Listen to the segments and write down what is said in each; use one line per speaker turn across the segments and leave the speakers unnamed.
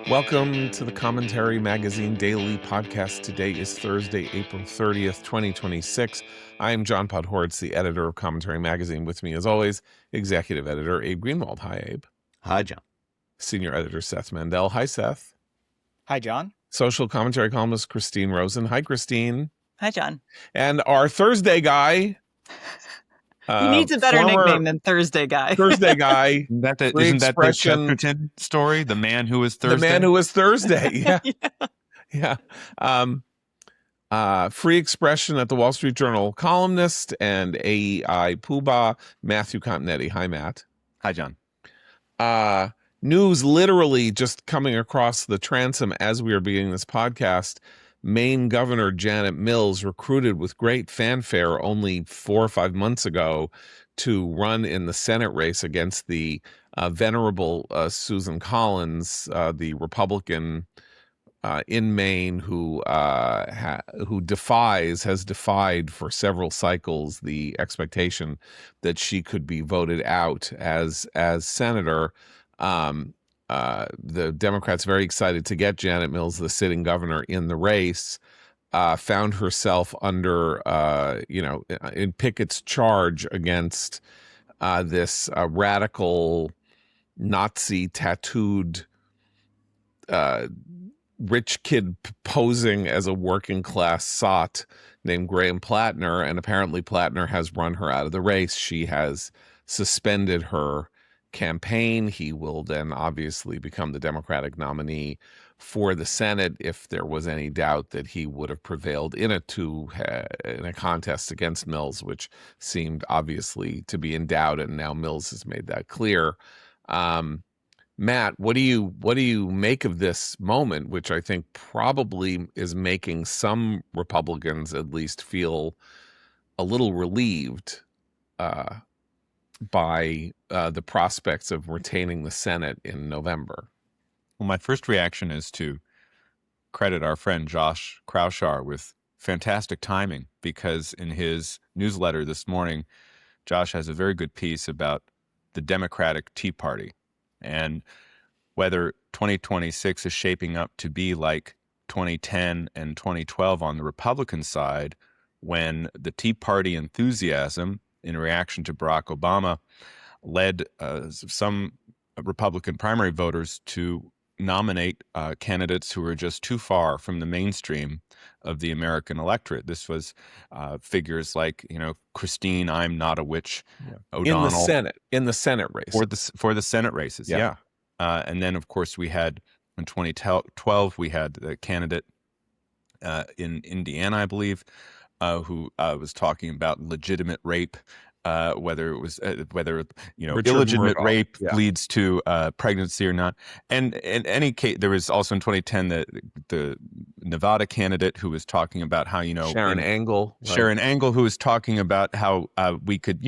Welcome to the Commentary Magazine Daily Podcast. Today is Thursday, April 30th, 2026. I am John Podhoretz, the editor of Commentary Magazine. With me, as always, executive editor Abe Greenwald. Hi, Abe.
Hi, John.
Senior editor Seth Mandel. Hi, Seth.
Hi, John.
Social commentary columnist Christine Rosen. Hi, Christine.
Hi, John.
And our Thursday guy.
He needs a better nickname than Thursday Guy.
Thursday Guy.
Isn't that the Chesterton story? The man who was Thursday?
The man who was Thursday. Yeah. Free expression at the Wall Street Journal columnist and AEI poobah, Matthew Continetti. Hi, Matt.
Hi, John.
News literally just coming across the transom as we are beginning this podcast. Maine Governor Janet Mills, recruited with great fanfare only 4 or 5 months ago to run in the Senate race against the venerable Susan Collins, the Republican in Maine who has defied for several cycles the expectation that she could be voted out as senator. The Democrats, very excited to get Janet Mills, the sitting governor, in the race, found herself under, in Pickett's charge against this radical Nazi tattooed rich kid posing as a working class sot named Graham Platner. And apparently Platner has run her out of the race. She has suspended her campaign. He will then obviously become the Democratic nominee for the Senate if there was any doubt that he would have prevailed in a contest against Mills, which seemed obviously to be in doubt, and now Mills has made that clear. Matt, what do you make of this moment, which I think probably is making some Republicans at least feel a little relieved by the prospects of retaining the Senate in November?
Well, my first reaction is to credit our friend Josh Kraushaar with fantastic timing, because in his newsletter this morning, Josh has a very good piece about the Democratic Tea Party and whether 2026 is shaping up to be like 2010 and 2012 on the Republican side, when the Tea Party enthusiasm in reaction to Barack Obama led some Republican primary voters to nominate candidates who were just too far from the mainstream of the American electorate. This was figures like, Christine, I'm not a witch, O'Donnell.
In the Senate race.
For the Senate races, yeah. And then, of course, we had, in 2012, we had the candidate in Indiana, I believe, who was talking about legitimate rape, whether illegitimate rape leads to pregnancy or not. And in any case, there was also in 2010 the Nevada candidate who was talking about how
Sharon Angle,
who was talking about how we could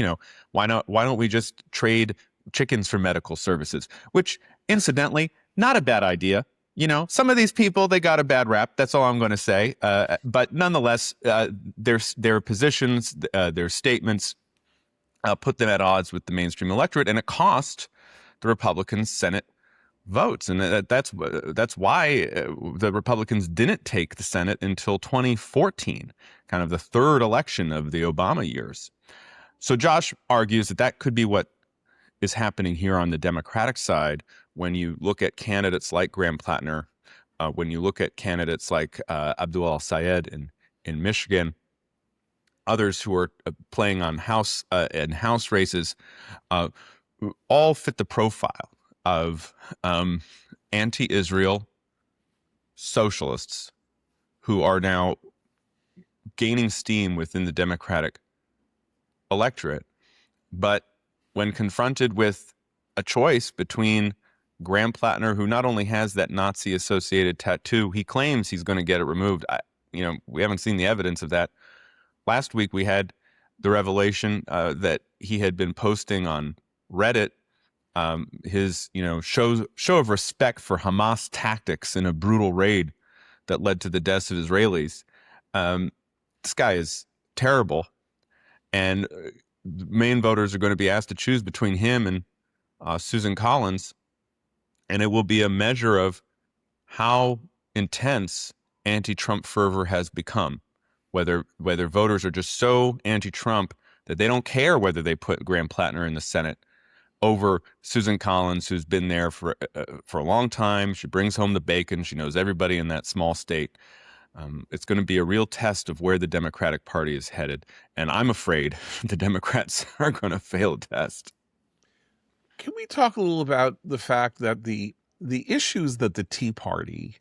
why don't we just trade chickens for medical services, which incidentally not a bad idea. Some of these people, they got a bad rap. That's all I'm going to say. But nonetheless, their positions, their statements put them at odds with the mainstream electorate, and it cost the Republicans Senate votes. And that's why the Republicans didn't take the Senate until 2014, kind of the third election of the Obama years. So Josh argues that could be what is happening here on the Democratic side when you look at candidates like Graham Platner, when you look at candidates like Abdul al-Sayed in Michigan, others who are playing on House races, all fit the profile of anti-Israel socialists who are now gaining steam within the Democratic electorate. But when confronted with a choice between Graham Platner, who not only has that Nazi-associated tattoo, he claims he's going to get it removed. We haven't seen the evidence of that. Last week, we had the revelation that he had been posting on Reddit his show of respect for Hamas tactics in a brutal raid that led to the deaths of Israelis. This guy is terrible, and Maine voters are going to be asked to choose between him and Susan Collins, and it will be a measure of how intense anti-Trump fervor has become, whether voters are just so anti-Trump that they don't care whether they put Graham Platner in the Senate over Susan Collins, who's been there for a long time. She brings home the bacon. She knows everybody in that small state. It's going to be a real test of where the Democratic Party is headed. And I'm afraid the Democrats are going to fail the test.
Can we talk a little about the fact that the issues that the Tea Party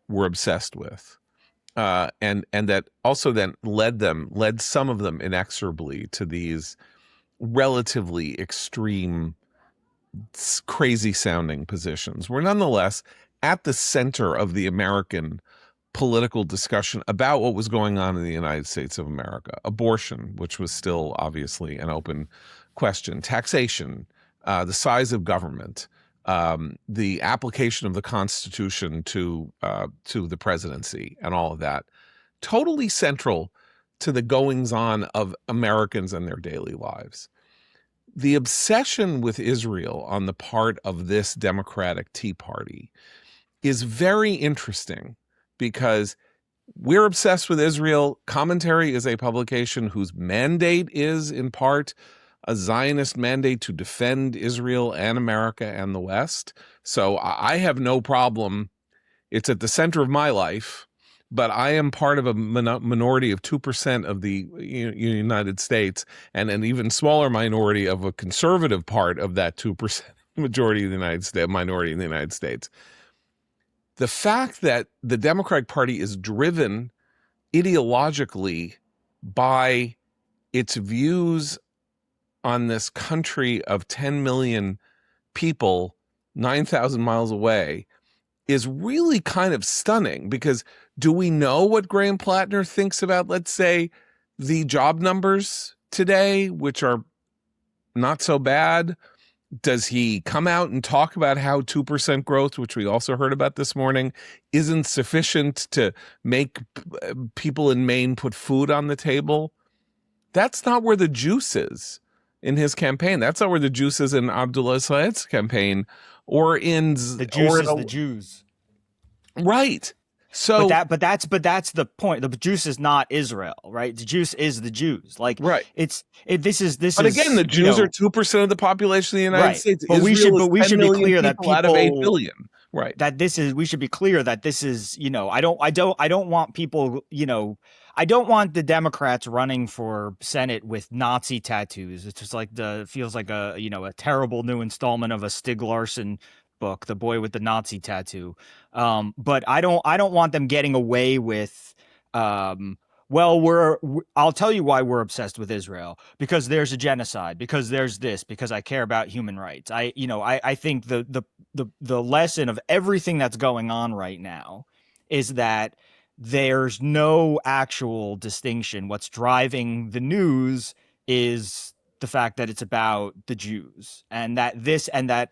were obsessed with, and that also then led some of them inexorably to these relatively extreme, crazy sounding positions, were nonetheless at the center of the American political discussion about what was going on in the United States of America. Abortion, which was still obviously an open question, taxation, the size of government, the application of the Constitution to the presidency, and all of that, totally central to the goings-on of Americans and their daily lives. The obsession with Israel on the part of this Democratic Tea Party is very interesting, because we're obsessed with Israel. Commentary is a publication whose mandate is, in part, a Zionist mandate to defend Israel and America and the West. So I have no problem. It's at the center of my life, but I am part of a minority of 2% of the United States, and an even smaller minority of a conservative part of that 2% majority of the United States, minority in the United States. The fact that the Democratic Party is driven ideologically by its views on this country of 10 million people 9,000 miles away is really kind of stunning, because do we know what Graham Platner thinks about, let's say, the job numbers today, which are not so bad? Does he come out and talk about how 2% growth, which we also heard about this morning, isn't sufficient to make people in Maine put food on the table? That's not where the juice is in his campaign. That's not where the juice is in Abdullah Said's campaign, or in
the juice is the Jews.
Right. So,
but that's the point. The juice is not Israel, right? The juice is the Jews. Like,
right.
This is.
But again, the Jews are 2% of the population of the United States.
But we should be clear that people
out of 8 billion. Right.
We should be clear that this is, I don't want people, I don't want the Democrats running for Senate with Nazi tattoos. It's just like feels like a terrible new installment of a Stieg Larsson book, The Boy with the Nazi Tattoo. But I don't want them getting away with, I'll tell you why we're obsessed with Israel, because there's a genocide, because there's this, because I care about human rights. I think the lesson of everything that's going on right now is that there's no actual distinction. What's driving the news is the fact that it's about the Jews, and that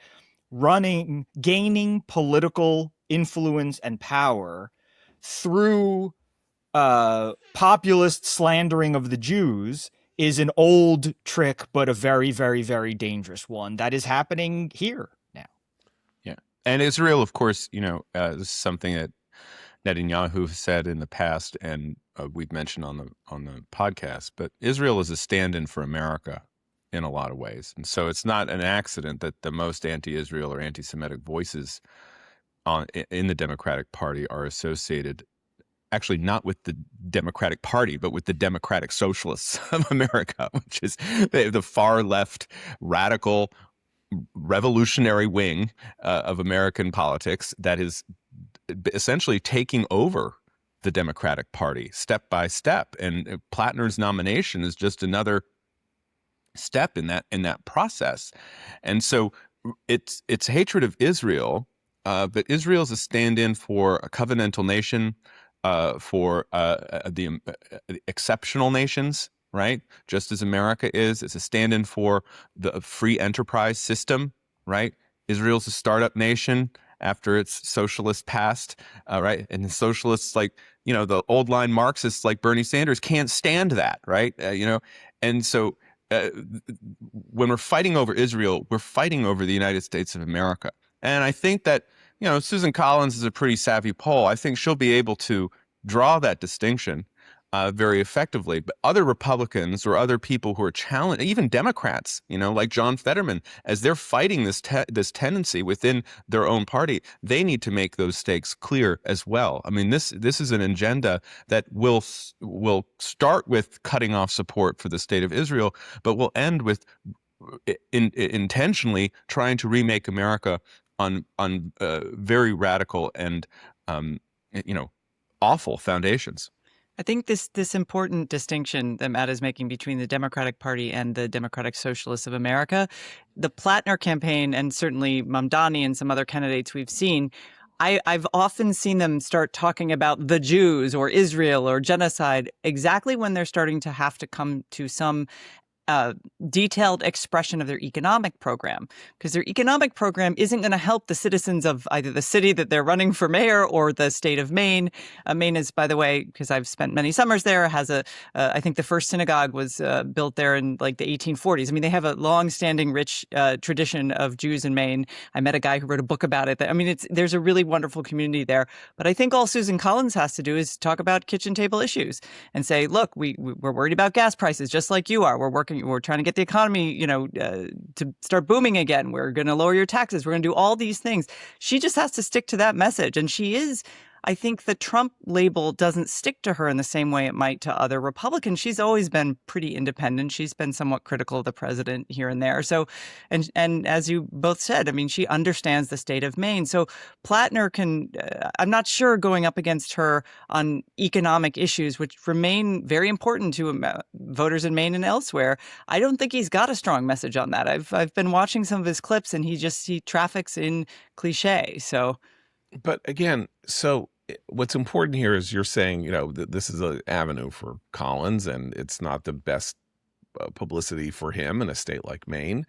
gaining political influence and power through populist slandering of the Jews is an old trick, but a very, very, very dangerous one that is happening here now.
Yeah. And Israel, of course, this is something that Netanyahu said in the past, and we've mentioned on the podcast, but Israel is a stand-in for America in a lot of ways. And so it's not an accident that the most anti-Israel or anti-Semitic voices in the Democratic Party are associated, actually not with the Democratic Party, but with the Democratic Socialists of America, which is the far left, radical, revolutionary wing of American politics that is essentially taking over the Democratic Party step by step. And Platner's nomination is just another step in that process. And so it's hatred of Israel, but Israel is a stand-in for a covenantal nation, for the exceptional nations, right? Just as America is. It's a stand-in for the free enterprise system, right? Israel's a startup nation after its socialist past, right? And the socialists, like, the old line Marxists like Bernie Sanders can't stand that, right? And so when we're fighting over Israel, we're fighting over the United States of America. And I think that Susan Collins is a pretty savvy poll. I think she'll be able to draw that distinction very effectively. But other Republicans or other people who are challenged, even Democrats, like John Fetterman, as they're fighting this tendency within their own party, they need to make those stakes clear as well. I mean, this is an agenda that will start with cutting off support for the state of Israel, but will end with intentionally trying to remake America on very radical and awful foundations.
I think this important distinction that Matt is making between the Democratic Party and the Democratic Socialists of America, the Platner campaign, and certainly Mamdani and some other candidates we've seen, I've often seen them start talking about the Jews or Israel or genocide exactly when they're starting to have to come to some detailed expression of their economic program, because their economic program isn't going to help the citizens of either the city that they're running for mayor or the state of Maine. Maine is, by the way, because I've spent many summers there, has I think the first synagogue was built there in like the 1840s. I mean, they have a long-standing, rich tradition of Jews in Maine. I met a guy who wrote a book about it. I mean, there's a really wonderful community there. But I think all Susan Collins has to do is talk about kitchen table issues and say, look, we're worried about gas prices just like you are. We're trying to get the economy, to start booming again. We're going to lower your taxes. We're going to do all these things. She just has to stick to that message. And I think the Trump label doesn't stick to her in the same way it might to other Republicans. She's always been pretty independent. She's been somewhat critical of the president here and there. So, and as you both said, I mean, she understands the state of Maine. So Platner I'm not sure going up against her on economic issues, which remain very important to voters in Maine and elsewhere. I don't think he's got a strong message on that. I've been watching some of his clips and he traffics in cliche. So.
But again, what's important here is you're saying, this is an avenue for Collins, and it's not the best publicity for him in a state like Maine.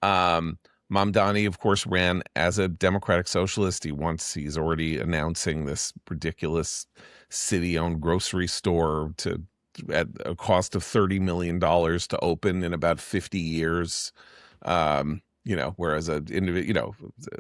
Mamdani, of course, ran as a Democratic Socialist. He's already announcing this ridiculous city-owned grocery store at a cost of $30 million to open in about 50 years. Whereas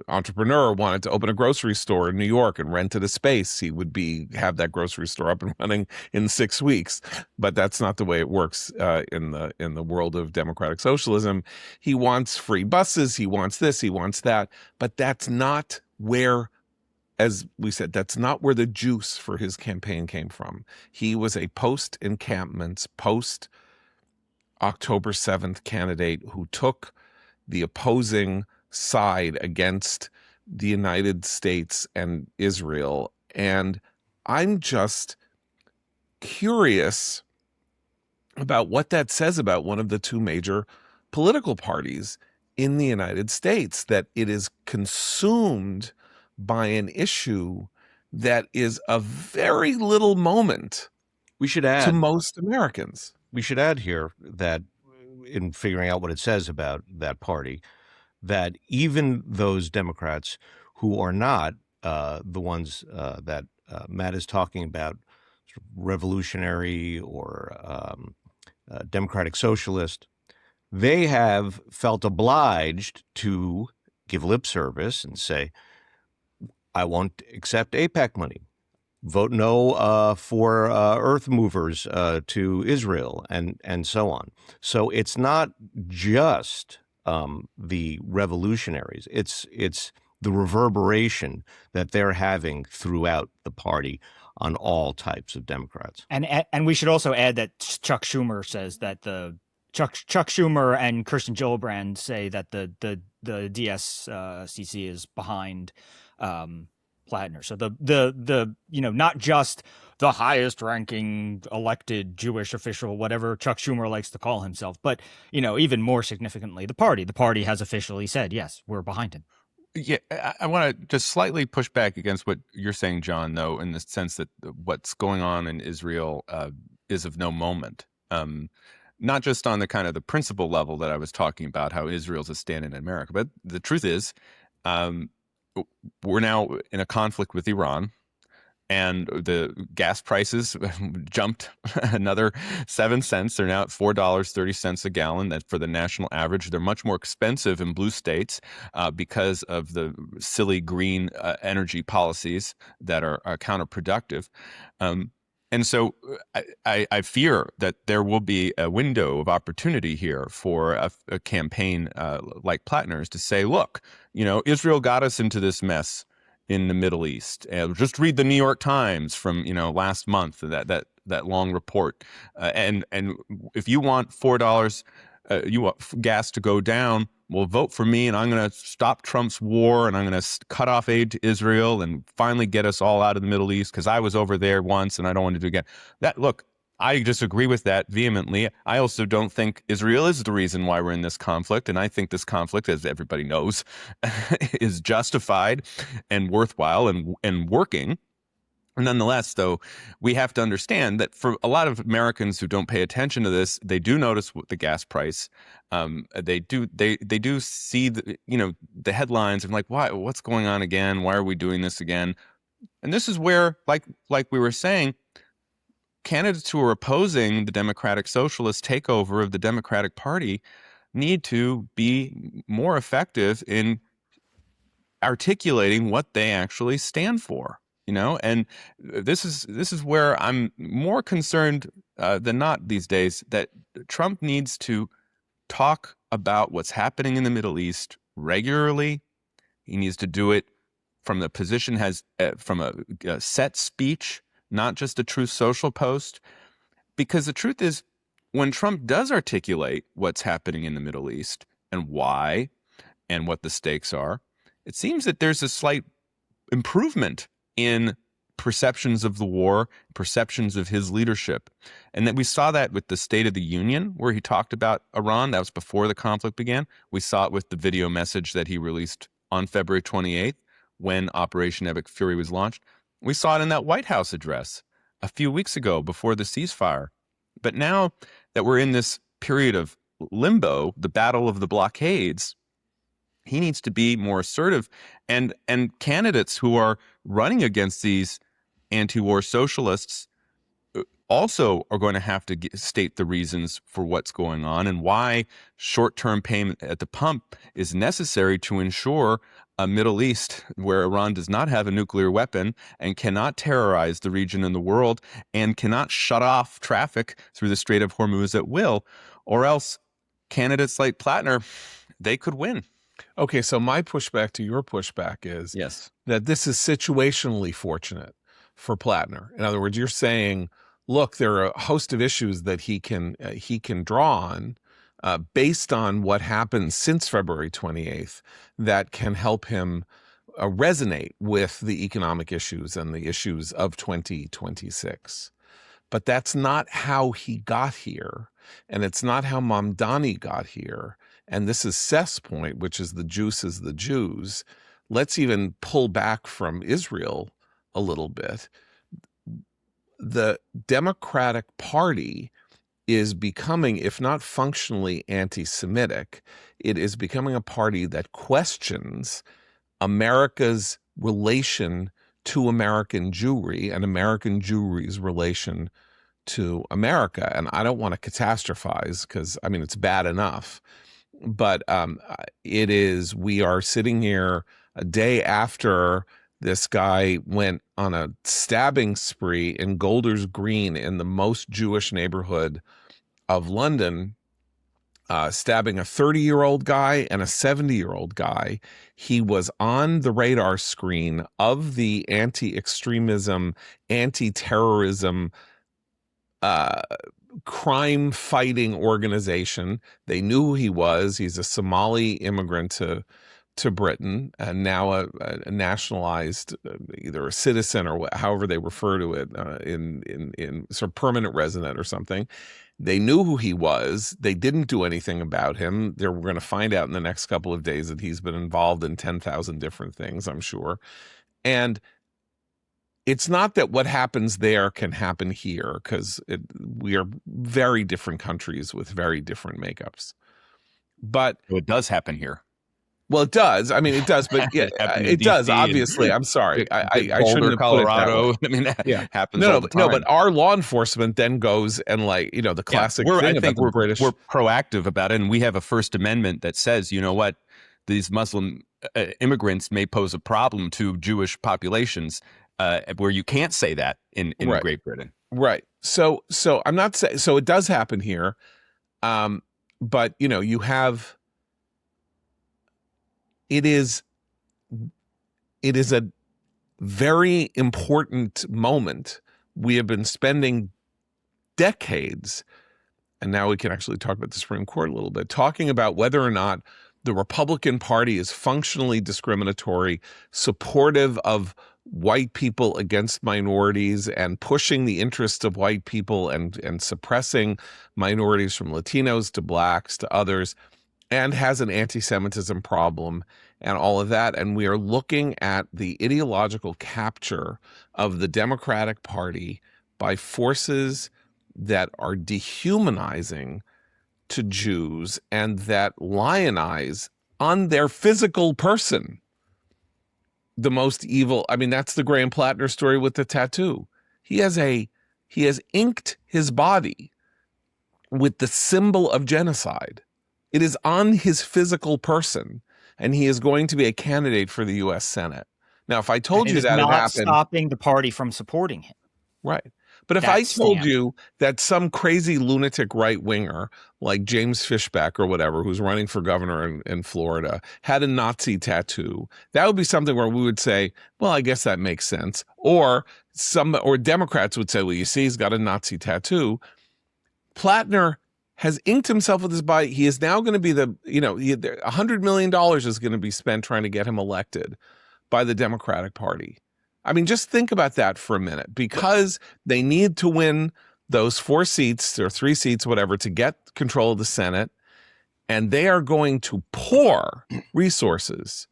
entrepreneur wanted to open a grocery store in New York and rented a space, he would have that grocery store up and running in 6 weeks. But that's not the way it works in the world of democratic socialism. He wants free buses, he wants this, he wants that, but that's not where, as we said, that's not where the juice for his campaign came from. He was a post-encampments, post-October 7th candidate who took the opposing side against the United States and Israel. And I'm just curious about what that says about one of the two major political parties in the United States, that it is consumed by an issue that is a very little moment to most Americans.
We should add here that in figuring out what it says about that party, that even those Democrats who are not the ones that Matt is talking about, sort of revolutionary or democratic socialist, they have felt obliged to give lip service and say, I won't accept AIPAC money. Vote no for earth movers to Israel, and so on. So it's not just the revolutionaries; it's the reverberation that they're having throughout the party on all types of Democrats.
And we should also add that Chuck Schumer says that Chuck Schumer and Kirsten Gillibrand say that the DSCC is behind Platner. So the not just the highest ranking elected Jewish official, whatever Chuck Schumer likes to call himself, but even more significantly, the party has officially said, yes, we're behind him.
Yeah, I want to just slightly push back against what you're saying, John, though, in the sense that what's going on in Israel is of no moment. Not just on the kind of the principle level that I was talking about, how Israel's a stand-in America, but the truth is, we're now in a conflict with Iran, and the gas prices jumped another 7 cents. They're now at $4.30 a gallon. That for the national average. They're much more expensive in blue states because of the silly green energy policies that are counterproductive. And so I fear that there will be a window of opportunity here for a campaign like Platner's to say, look, Israel got us into this mess in the Middle East. Just read the New York Times from last month, that long report. And if you want $4, you want gas to go down, well, vote for me, and I'm going to stop Trump's war, and I'm going to cut off aid to Israel, and finally get us all out of the Middle East because I was over there once, and I don't want to do it again. Look, I disagree with that vehemently. I also don't think Israel is the reason why we're in this conflict. And I think this conflict, as everybody knows, is justified and worthwhile and working. Nonetheless, though, we have to understand that for a lot of Americans who don't pay attention to this, they do notice the gas price. They do see the headlines and like, what's going on again? Why are we doing this again? And this is where, like we were saying, candidates who are opposing the Democratic Socialist takeover of the Democratic Party need to be more effective in articulating what they actually stand for. And this is where I'm more concerned than not these days, that Trump needs to talk about what's happening in the Middle East regularly. He needs to do it from the position from a set speech, not just a Truth Social post. Because the truth is, when Trump does articulate what's happening in the Middle East and why and what the stakes are, it seems that there's a slight improvement in perceptions of the war, perceptions of his leadership. And that we saw that with the State of the Union, where he talked about Iran. That was before the conflict began. We saw it with the video message that he released on February 28th when Operation Epic Fury was launched. We saw it in that White House address a few weeks ago before the ceasefire. But now that we're in this period of limbo, the battle of the blockades, he needs to be more assertive. And candidates who are running against these anti-war socialists also are going to have to state the reasons for what's going on and why short-term payment at the pump is necessary to ensure a Middle East where Iran does not have a nuclear weapon and cannot terrorize the region and the world and cannot shut off traffic through the Strait of Hormuz at will, or else candidates like Platner, they could win.
Okay, so my pushback to your pushback is that this is situationally fortunate for Platner. In other words, you're saying, look, there are a host of issues that he can draw on based on what happened since February 28th that can help him resonate with the economic issues and the issues of 2026. But that's not how he got here, and it's not how Mamdani got here. And this is Seth's point, which is the juice is the Jews. Let's even pull back from Israel a little bit. The Democratic Party is becoming, if not functionally anti-Semitic, it is becoming a party that questions America's relation to American Jewry and American Jewry's relation to America. And I don't want to catastrophize because, I mean, it's bad enough. But we are sitting here a day after this guy went on a stabbing spree in Golders Green in the most Jewish neighborhood of London, stabbing a 30-year-old guy and a 70-year-old guy. He was on the radar screen of the anti-extremism, anti-terrorism, crime-fighting organization. They knew who he was. He's a Somali immigrant to Britain, and now a nationalized, either a citizen or however they refer to it, in sort of permanent resident or something. They knew who he was. They didn't do anything about him. We're going to find out in the next couple of days that he's been involved in 10,000 different things, I'm sure. And it's not that what happens there can happen here, because we are very different countries with very different makeups. But
it does happen here.
Well, it does. I mean, it does, but yeah,
It happened in
it does.
DC and
Obviously, I'm sorry. I
Boulder,
shouldn't have put it that
Colorado.
way.
I mean, that
Yeah.
happens all the time.
But our law enforcement then goes and the classic thing about the British.
We're proactive about it, and we have a First Amendment that says, you know what, these Muslim immigrants may pose a problem to Jewish populations, where you can't say that in
Right.
Great Britain.
Right. So I'm not saying, so it does happen here. But you have, it is a very important moment. We have been spending decades, and now we can actually talk about the Supreme Court a little bit, talking about whether or not the Republican Party is functionally discriminatory, supportive of white people against minorities, and pushing the interests of white people and suppressing minorities from Latinos to blacks to others, and has an anti-Semitism problem and all of that. And we are looking at the ideological capture of the Democratic Party by forces that are dehumanizing to Jews and that lionize on their physical person the most evil. I mean, that's the Graham Platner story with the tattoo. He has inked his body with the symbol of genocide. It is on his physical person, and he is going to be a candidate for the U.S. Senate. Now, if I told you that it
not
happened,
stopping the party from supporting him.
right. But if I told you that some crazy lunatic right-winger like James Fishback or whatever, who's running for governor in Florida, had a Nazi tattoo, that would be something where we would say, well, I guess that makes sense. Or Democrats would say, well, you see, he's got a Nazi tattoo. Platner has inked himself with his body. He is now going to be $100 million is going to be spent trying to get him elected by the Democratic Party. I mean, just think about that for a minute, because they need to win those 4 seats or 3 seats, whatever, to get control of the Senate. And they are going to pour resources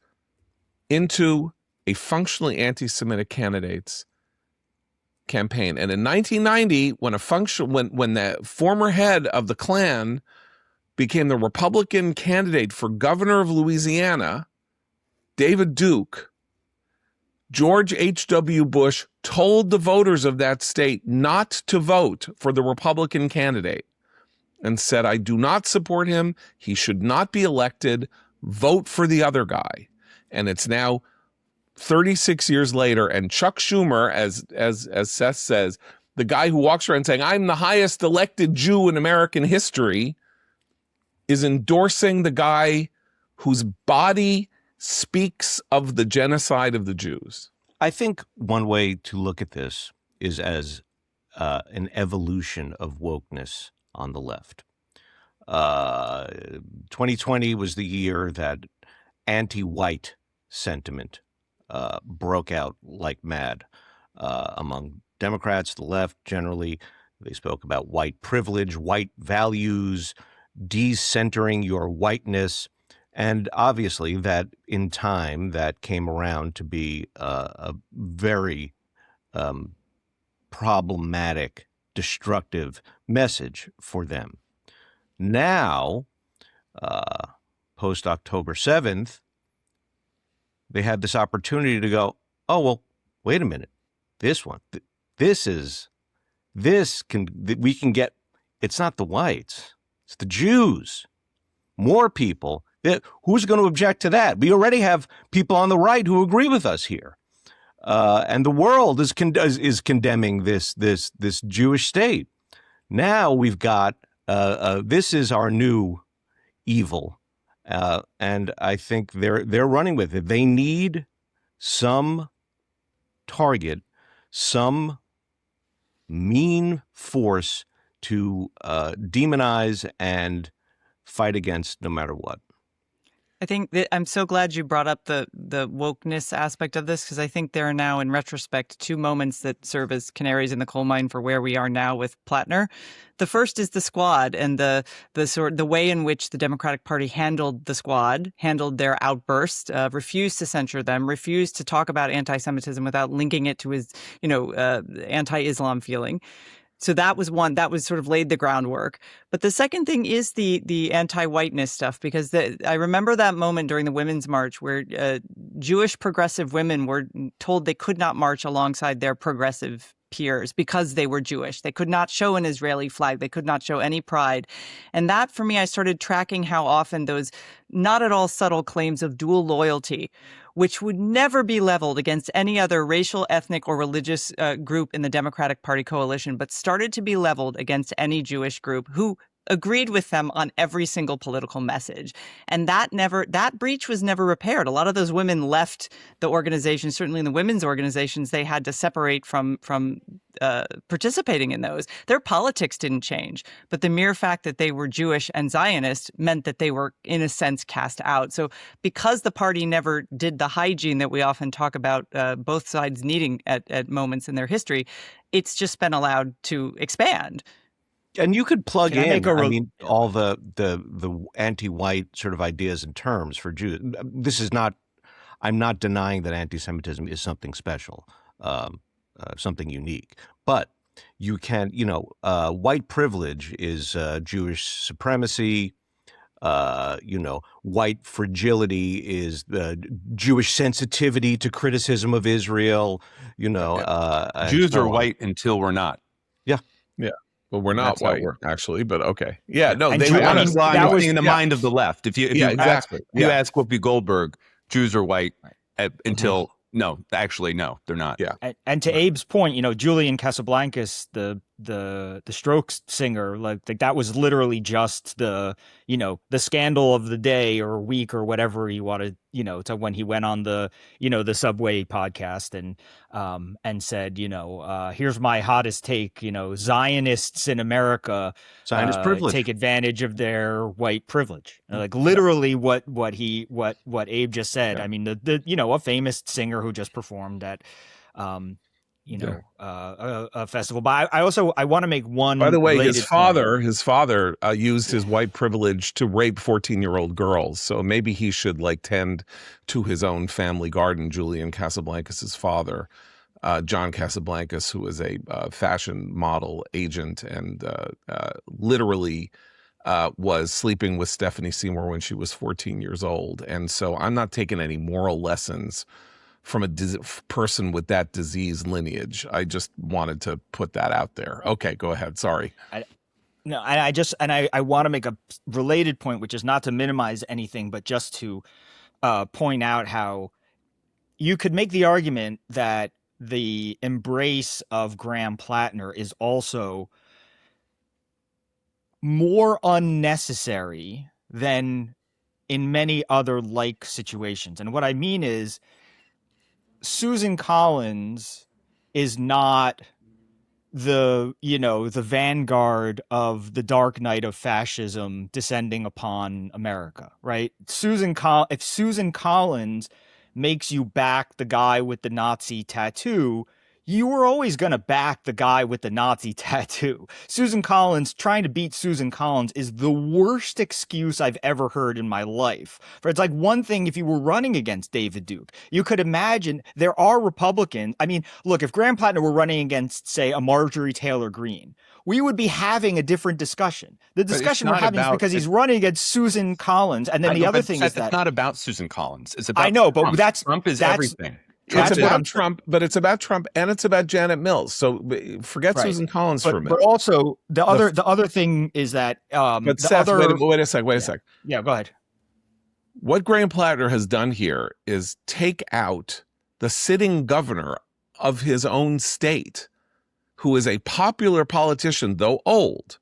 into a functionally anti-Semitic candidate's campaign. And in 1990, when the former head of the Klan became the Republican candidate for governor of Louisiana, David Duke, George H.W. Bush told the voters of that state not to vote for the Republican candidate and said, I do not support him. He should not be elected. Vote for the other guy. And it's now 36 years later, and Chuck Schumer, as Seth says, the guy who walks around saying, I'm the highest elected Jew in American history, is endorsing the guy whose body speaks of the genocide of the Jews.
I think one way to look at this is as an evolution of wokeness on the left. 2020 was the year that anti-white sentiment broke out like mad among Democrats, the left generally. They spoke about white privilege, white values, decentering your whiteness. And obviously that in time that came around to be a very problematic, destructive message for them. Now, post October 7th, they had this opportunity to go, oh, well, wait a minute. This one, we can get, it's not the whites, it's the Jews. More people. Who's going to object to that? We already have people on the right who agree with us here, and the world is condemning this Jewish state. Now we've got this is our new evil, and I think they're running with it. They need some target, some mean force to demonize and fight against, no matter what.
I think that I'm so glad you brought up the wokeness aspect of this, because I think there are now, in retrospect, 2 moments that serve as canaries in the coal mine for where we are now with Platner. The first is the squad and the way in which the Democratic Party handled the squad, handled their outburst, refused to censure them, refused to talk about anti-Semitism without linking it to his, anti-Islam feeling. So that was one that was sort of laid the groundwork. But the second thing is the anti-whiteness stuff, because I remember that moment during the Women's March where Jewish progressive women were told they could not march alongside their progressive peers because they were Jewish. They could not show an Israeli flag. They could not show any pride. And that, for me, I started tracking how often those not at all subtle claims of dual loyalty, which would never be leveled against any other racial, ethnic, or religious group in the Democratic Party coalition, but started to be leveled against any Jewish group who agreed with them on every single political message. And that breach was never repaired. A lot of those women left the organization, certainly in the women's organizations, they had to separate from participating in those. Their politics didn't change, but the mere fact that they were Jewish and Zionist meant that they were, in a sense, cast out. So because the party never did the hygiene that we often talk about both sides needing at moments in their history, it's just been allowed to expand.
And you could plug in, all the anti-white sort of ideas and terms for Jews. I'm not denying that anti-Semitism is something special, something unique. But you can, white privilege is Jewish supremacy. White fragility is the Jewish sensitivity to criticism of Israel.
Jews are white until we're not.
Yeah.
Yeah. Well, we're not
That's
white, actually, but okay. Yeah, no,
And
they
Jew-
want
I
us.
mean,
Well,
that
I'm
was-
saying in the mind of the left. If you
exactly.
you ask Whoopi Goldberg, Jews are white until no, actually no, they're not.
Yeah.
And to Abe's point, Julian Casablancas, the Strokes singer, like that was literally just the scandal of the day or week or whatever he wanted, to when he went on the Subway podcast and said, here's my hottest take, Zionists in America
Zionist privilege.
take advantage of their white privilege. Like literally what Abe just said.
Yeah.
I mean, a famous singer who just performed at a festival. But I want to make one.
By the way,
related
his
point.
father used his white privilege to rape 14-year-old girls. So maybe he should tend to his own family garden. Julian Casablancas' father, John Casablancas, who was a fashion model agent and literally was sleeping with Stephanie Seymour when she was 14 years old. And so I'm not taking any moral lessons from a person with that disease lineage. I just wanted to put that out there. Okay, go ahead. Sorry.
I want to make a related point, which is not to minimize anything, but just to point out how you could make the argument that the embrace of Graham Platner is also more unnecessary than in many other like situations. And what I mean is, Susan Collins is not the vanguard of the dark night of fascism descending upon America, right? If Susan Collins makes you back the guy with the Nazi tattoo, you were always going to back the guy with the Nazi tattoo. Trying to beat Susan Collins is the worst excuse I've ever heard in my life. For it's like one thing if you were running against David Duke. You could imagine there are Republicans. I mean, look, if Graham Platner were running against, say, a Marjorie Taylor Greene, we would be having a different discussion. The discussion we're having is because he's running against Susan Collins. And then the other thing is that
it's not about Susan Collins. It's about
I know, but
Trump.
Trump
is everything.
It's about Trump, but it's about Trump and it's about Janet Mills. So forget Susan Collins for a minute.
But also the other thing is that
but Seth, wait a sec.
Yeah, go ahead.
What Graham Platner has done here is take out the sitting governor of his own state, who is a popular politician, though old.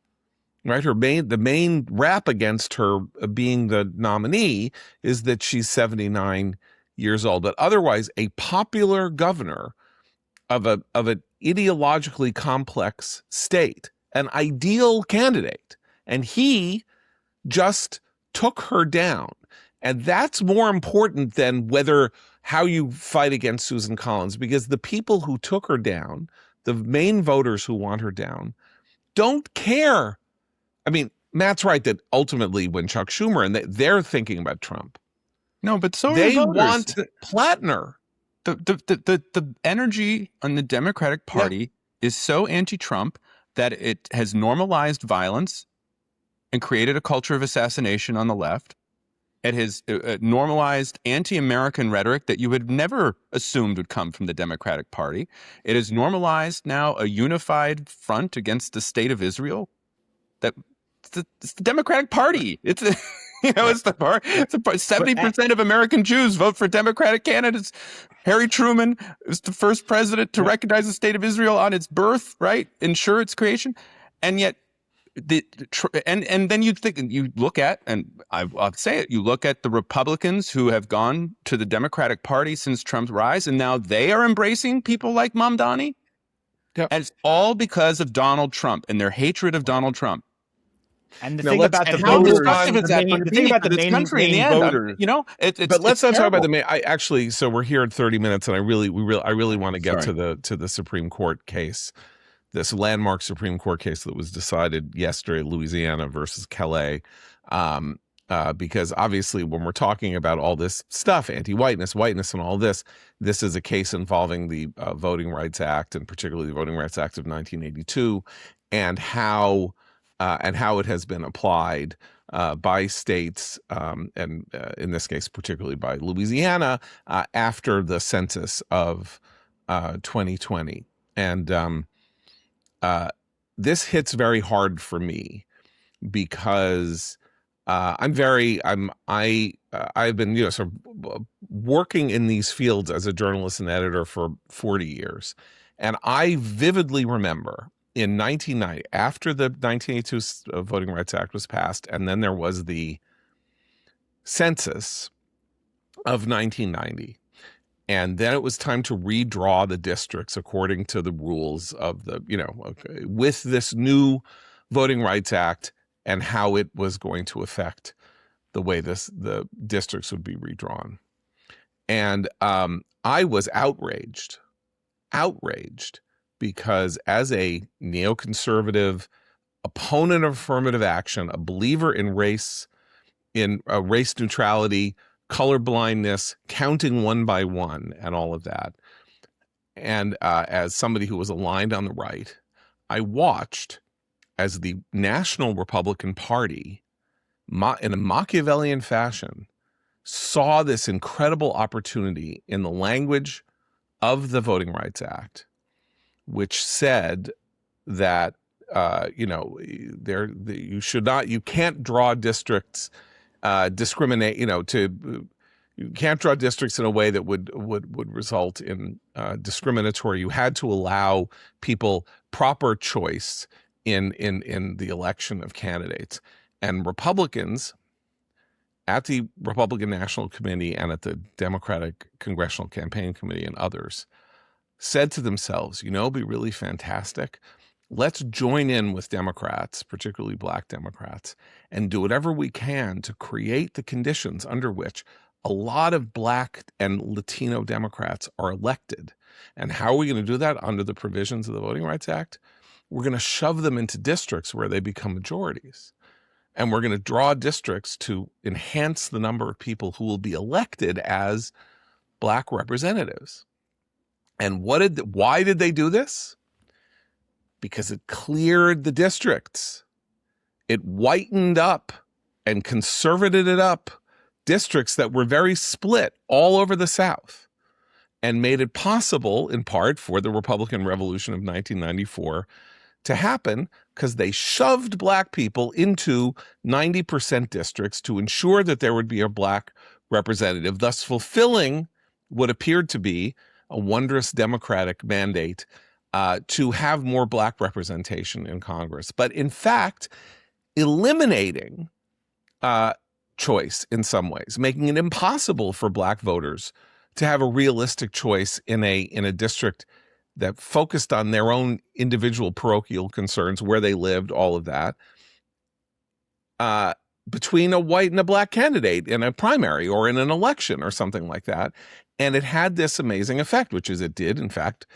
Right? The main rap against her being the nominee is that she's 79 years old, but otherwise a popular governor of an ideologically complex state, an ideal candidate, and he just took her down. And that's more important than how you fight against Susan Collins, because the people who took her down, the main voters who want her down, don't care. I mean, Matt's right that ultimately when Chuck Schumer and they're thinking about Trump,
no, but so
they
are voters.
want Platner.
The energy on the Democratic Party is so anti-Trump that it has normalized violence and created a culture of assassination on the left. It has normalized anti-American rhetoric that you would never assumed would come from the Democratic Party. It has normalized now a unified front against the state of Israel. It's the Democratic Party. It's it's the part. 70% of American Jews vote for Democratic candidates. Harry Truman is the first president to recognize the state of Israel on its birth, right? Ensure its creation, and yet. And then you look at, and I'll say it, you look at the Republicans who have gone to the Democratic Party since Trump's rise, and now they are embracing people like Mamdani.
Yep.
And it's all because of Donald Trump and their hatred of Donald Trump.
And the
Now
thing
let's-
about the
and
How
voters,
destructive is that going to
the thing
be
about
for
the
this
Maine,
country in the
Maine
end?
voters.
But let's not talk about the
terrible.
Actually, so we're here at 30 minutes, and I really want to get
Sorry.
to the Supreme Court case, this landmark Supreme Court case that was decided yesterday, Louisiana versus Calla, because obviously when we're talking about all this stuff, anti-whiteness, whiteness, and all this, this is a case involving the Voting Rights Act, and particularly the Voting Rights Act of 1982, and how it has been applied by states, and in this case, particularly by Louisiana, after the census of 2020. And this hits very hard for me because I've been sort of working in these fields as a journalist and editor for 40 years, and I vividly remember in 1990, after the 1982 Voting Rights Act was passed, and then there was the census of 1990. And then it was time to redraw the districts according to the rules of the, with this new Voting Rights Act and how it was going to affect the way the districts would be redrawn. And I was outraged because as a neoconservative opponent of affirmative action, a believer in race neutrality, colorblindness, counting one by one, and all of that. And as somebody who was aligned on the right, I watched as the National Republican Party, in a Machiavellian fashion, saw this incredible opportunity in the language of the Voting Rights Act, which said that you can't draw districts, you can't draw districts in a way that would result in discriminatory. You had to allow people proper choice in the election of candidates. And Republicans at the Republican National Committee and at the Democratic Congressional Campaign Committee and others said to themselves, it'd be really fantastic. Let's join in with Democrats, particularly Black Democrats, and do whatever we can to create the conditions under which a lot of Black and Latino Democrats are elected. And how are we going to do that under the provisions of the Voting Rights Act? We're going to shove them into districts where they become majorities. And we're going to draw districts to enhance the number of people who will be elected as Black representatives. And why did they do this? Because it cleared the districts. It whitened up and conservated it up districts that were very split all over the South, and made it possible, in part, for the Republican Revolution of 1994 to happen, because they shoved Black people into 90% districts to ensure that there would be a Black representative, thus fulfilling what appeared to be a wondrous democratic mandate to have more Black representation in Congress, but in fact, eliminating choice in some ways, making it impossible for Black voters to have a realistic choice in a district that focused on their own individual parochial concerns, where they lived, all of that, between a white and a Black candidate in a primary or in an election or something like that. And it had this amazing effect, which is it did, in fact,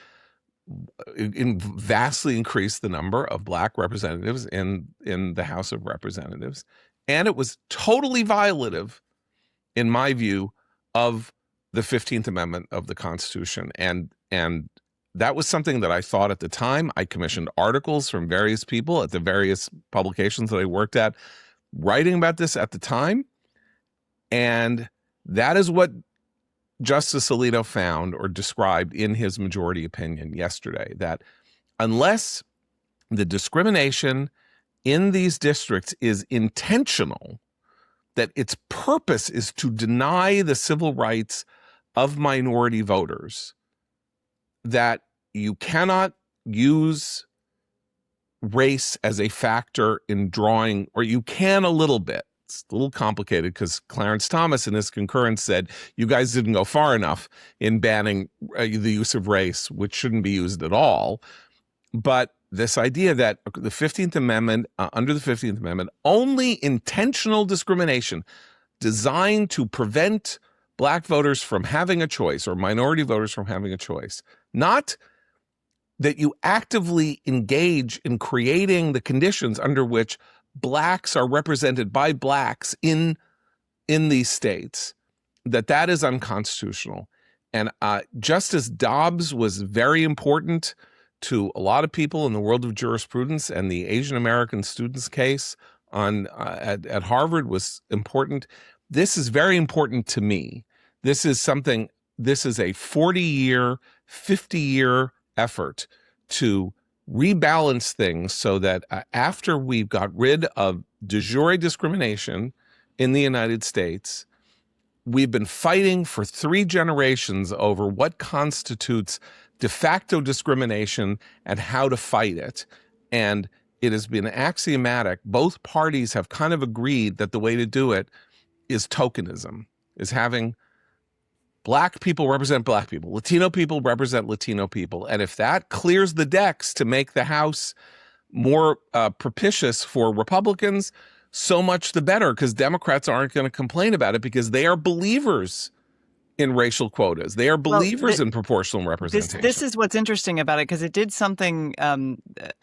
vastly increase the number of Black representatives in the House of Representatives. And it was totally violative, in my view, of the 15th Amendment of the Constitution. And that was something that I thought at the time. I commissioned articles from various people at the various publications that I worked at, writing about this at the time. And that is what Justice Alito found or described in his majority opinion yesterday, that unless the discrimination in these districts is intentional, that its purpose is to deny the civil rights of minority voters, that you cannot use race as a factor in drawing, or you can a little bit. It's a little complicated because Clarence Thomas in his concurrence said, you guys didn't go far enough in banning the use of race, which shouldn't be used at all. But this idea that the 15th Amendment, under the 15th Amendment, only intentional discrimination designed to prevent Black voters from having a choice or minority voters from having a choice, not that you actively engage in creating the conditions under which Blacks are represented by Blacks in these states, that is unconstitutional. And Justice Dobbs was very important to a lot of people in the world of jurisprudence, and the Asian American students case at Harvard was important. This is very important to me. This is a 40-year, 50-year effort to rebalance things so that after we've got rid of de jure discrimination in the United States, we've been fighting for 3 generations over what constitutes de facto discrimination and how to fight it. And it has been axiomatic. Both parties have kind of agreed that the way to do it is tokenism, is having Black people represent Black people, Latino people represent Latino people. And if that clears the decks to make the House more propitious for Republicans, so much the better, because Democrats aren't going to complain about it because they are believers in racial quotas. They are believers in proportional representation.
This is what's interesting about it, because it did something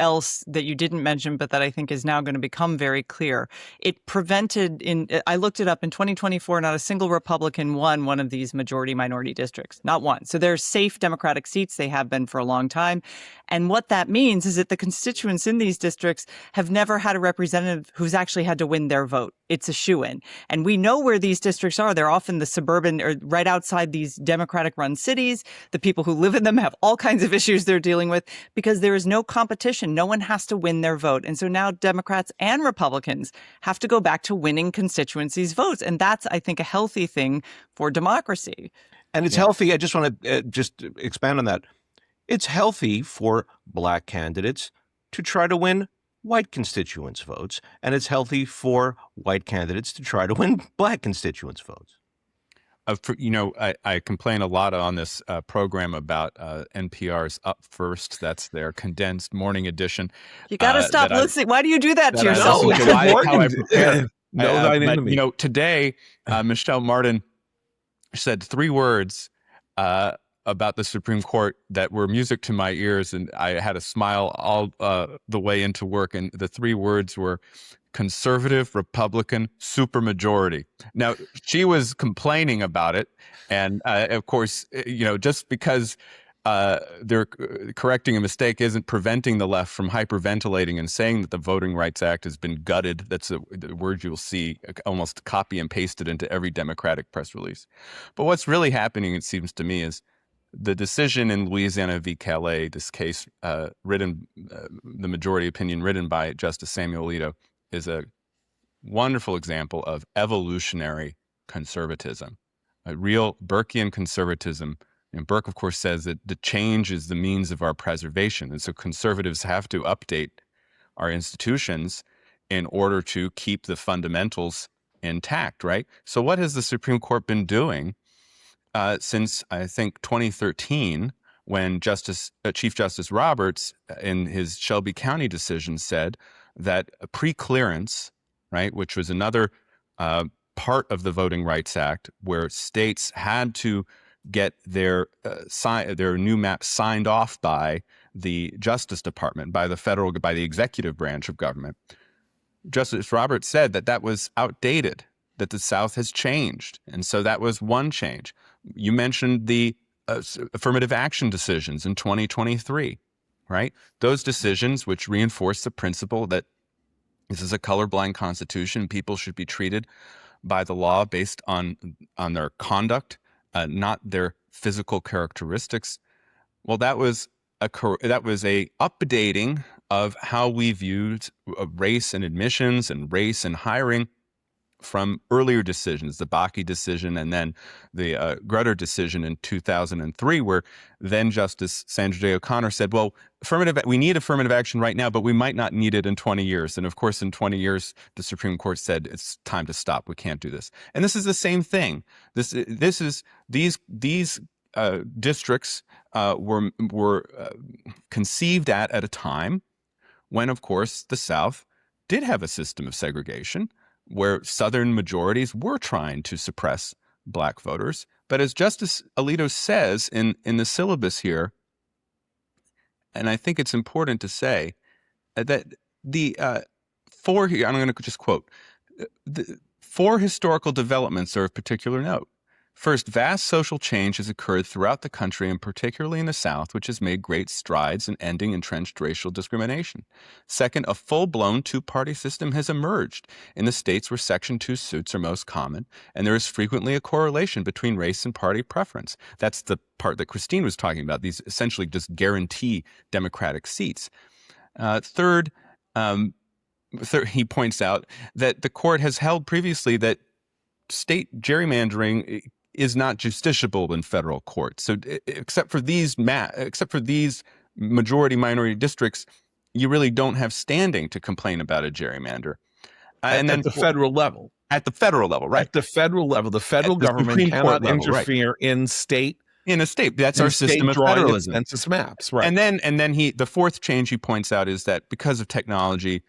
else that you didn't mention, but that I think is now going to become very clear. It prevented, I looked it up, in 2024, not a single Republican won one of these majority-minority districts. Not one. So they're safe Democratic seats. They have been for a long time. And what that means is that the constituents in these districts have never had a representative who's actually had to win their vote. It's a shoo-in. And we know where these districts are. They're often the suburban or right outside these Democratic-run cities. The people who live in them have all kinds of issues they're dealing with because there is no competition. No one has to win their vote. And so now Democrats and Republicans have to go back to winning constituencies' votes. And that's, I think, a healthy thing for democracy.
And it's healthy. I just want to just expand on that. It's healthy for Black candidates to try to win white constituents' votes, and it's healthy for white candidates to try to win Black constituents' votes.
I complain a lot on this program about NPR's Up First. That's their condensed morning edition.
You got to stop listening. Why do you do that to yourself?
Today, Michelle Martin said 3 words about the Supreme Court that were music to my ears, and I had a smile all the way into work. And the 3 words were conservative, Republican, supermajority. Now, she was complaining about it, and of course, just because they're correcting a mistake isn't preventing the left from hyperventilating and saying that the Voting Rights Act has been gutted. That's the word you'll see almost copy and pasted into every Democratic press release. But what's really happening, it seems to me, is the decision in Louisiana v. Calla, this case the majority opinion written by Justice Samuel Alito, is a wonderful example of evolutionary conservatism, a real Burkean conservatism. And Burke, of course, says that the change is the means of our preservation. And so conservatives have to update our institutions in order to keep the fundamentals intact, right? So what has the Supreme Court been doing since, I think, 2013, when Chief Justice Roberts, in his Shelby County decision, said that a pre-clearance, right, which was another part of the Voting Rights Act, where states had to get their new map signed off by the Justice Department, by the executive branch of government. Justice Roberts said that was outdated, that the South has changed. And so that was one change. You mentioned the affirmative action decisions in 2023, right? Those decisions which reinforce the principle that this is a colorblind constitution. People should be treated by the law based on their conduct, not their physical characteristics. Well, that was a updating of how we viewed race and admissions and race and hiring from earlier decisions, the Bakke decision and then the Grutter decision in 2003, where then Justice Sandra Day O'Connor said, well, we need affirmative action right now, but we might not need it in 20 years. And of course, in 20 years, the Supreme Court said it's time to stop. We can't do this. And this is the same thing. These districts were conceived at a time when, of course, the South did have a system of segregation, where Southern majorities were trying to suppress Black voters. But as Justice Alito says in the syllabus here, and I think it's important to say that I'm going to just quote, the 4 historical developments are of particular note. First, vast social change has occurred throughout the country, and particularly in the South, which has made great strides in ending entrenched racial discrimination. Second, a full-blown two-party system has emerged in the states where Section 2 suits are most common, and there is frequently a correlation between race and party preference. That's the part that Christine was talking about. These essentially just guarantee Democratic seats. Third, he points out that the court has held previously that state gerrymandering is not justiciable in federal court. So except for these majority minority districts, you really don't have standing to complain about a gerrymander.
And then at the federal level.
At the federal level, right.
At the federal level. The federal government cannot interfere in state.
In a state. That's our system of federalism.
Census maps, right.
And then the fourth change he points out is that because of technology,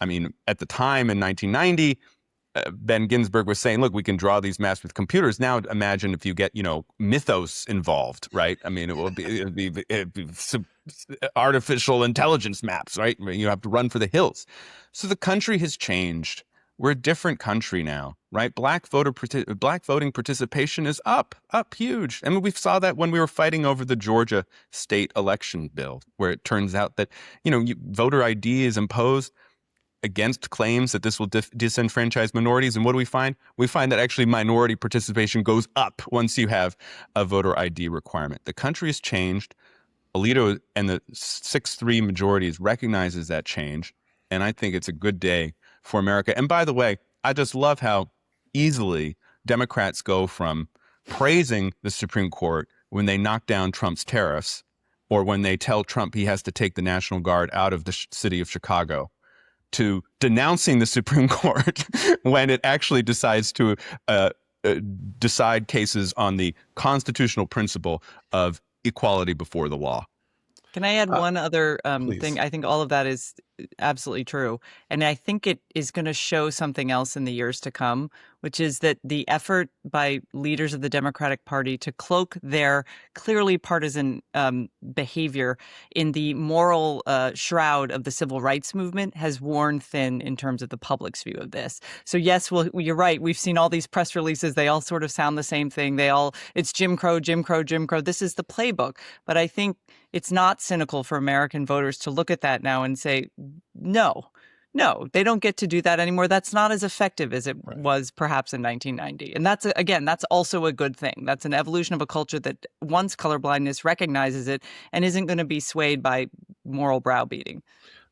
I mean, at the time in 1990, Ben Ginsburg was saying, look, we can draw these maps with computers. Now imagine if you get, mythos involved, right? I mean, it'd be artificial intelligence maps, right? I mean, you have to run for the hills. So the country has changed. We're a different country now, right? Black voting participation is up huge. I mean, we saw that when we were fighting over the Georgia state election bill, where it turns out that, voter ID is imposed against claims that this will disenfranchise minorities. And what do we find? We find that actually minority participation goes up once you have a voter ID requirement. The country has changed. Alito and the 6-3 majorities recognizes that change. And I think it's a good day for America. And by the way, I just love how easily Democrats go from praising the Supreme Court when they knock down Trump's tariffs, or when they tell Trump he has to take the National Guard out of the city of Chicago, to denouncing the Supreme Court when it actually decides to decide cases on the constitutional principle of equality before the law.
Can I add one other thing? I think all of that is absolutely true. And I think it is going to show something else in the years to come, which is that the effort by leaders of the Democratic Party to cloak their clearly partisan behavior in the moral shroud of the civil rights movement has worn thin in terms of the public's view of this. So yes, well, you're right. We've seen all these press releases. They all sort of sound the same thing. It's Jim Crow, Jim Crow, Jim Crow. This is the playbook. But I think it's not cynical for American voters to look at that now and say, no, they don't get to do that anymore. That's not as effective as it was perhaps in 1990. And that's also a good thing. That's an evolution of a culture that once colorblindness recognizes it and isn't going to be swayed by moral browbeating.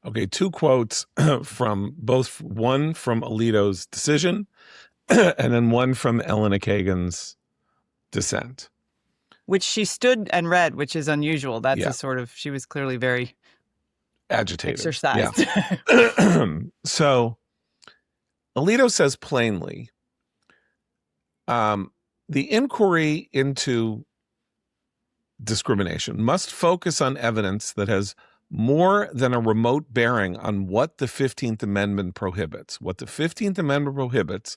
Okay, 2 quotes from one from Alito's decision and then one from Elena Kagan's dissent.
Which she stood and read, which is unusual. That's she was clearly very
agitated.
Exercised.
Yeah. So Alito says plainly, the inquiry into discrimination must focus on evidence that has more than a remote bearing on what the 15th Amendment prohibits. What the 15th Amendment prohibits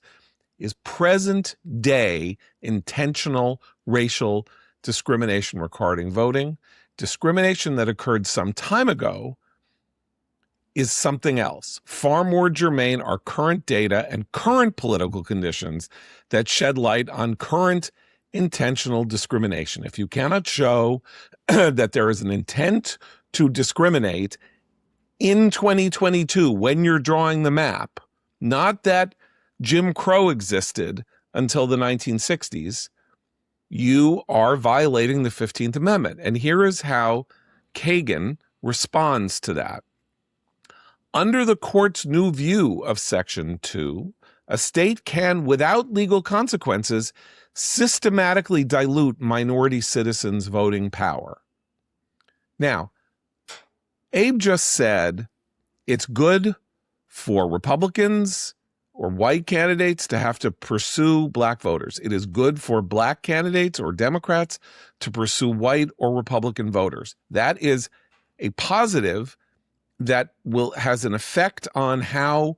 is present day intentional racial discrimination regarding voting. Discrimination that occurred some time ago is something else. Far more germane are current data and current political conditions that shed light on current intentional discrimination. If you cannot show that there is an intent to discriminate in 2022 when you're drawing the map, not that Jim Crow existed until the 1960s, you are violating the 15th Amendment. And here is how Kagan responds to that. Under the court's new view of Section 2, a state can, without legal consequences, systematically dilute minority citizens' voting power. Now, Abe just said it's good for Republicans or white candidates to have to pursue black voters. It is good for black candidates or Democrats to pursue white or Republican voters. That is a positive that has an effect on how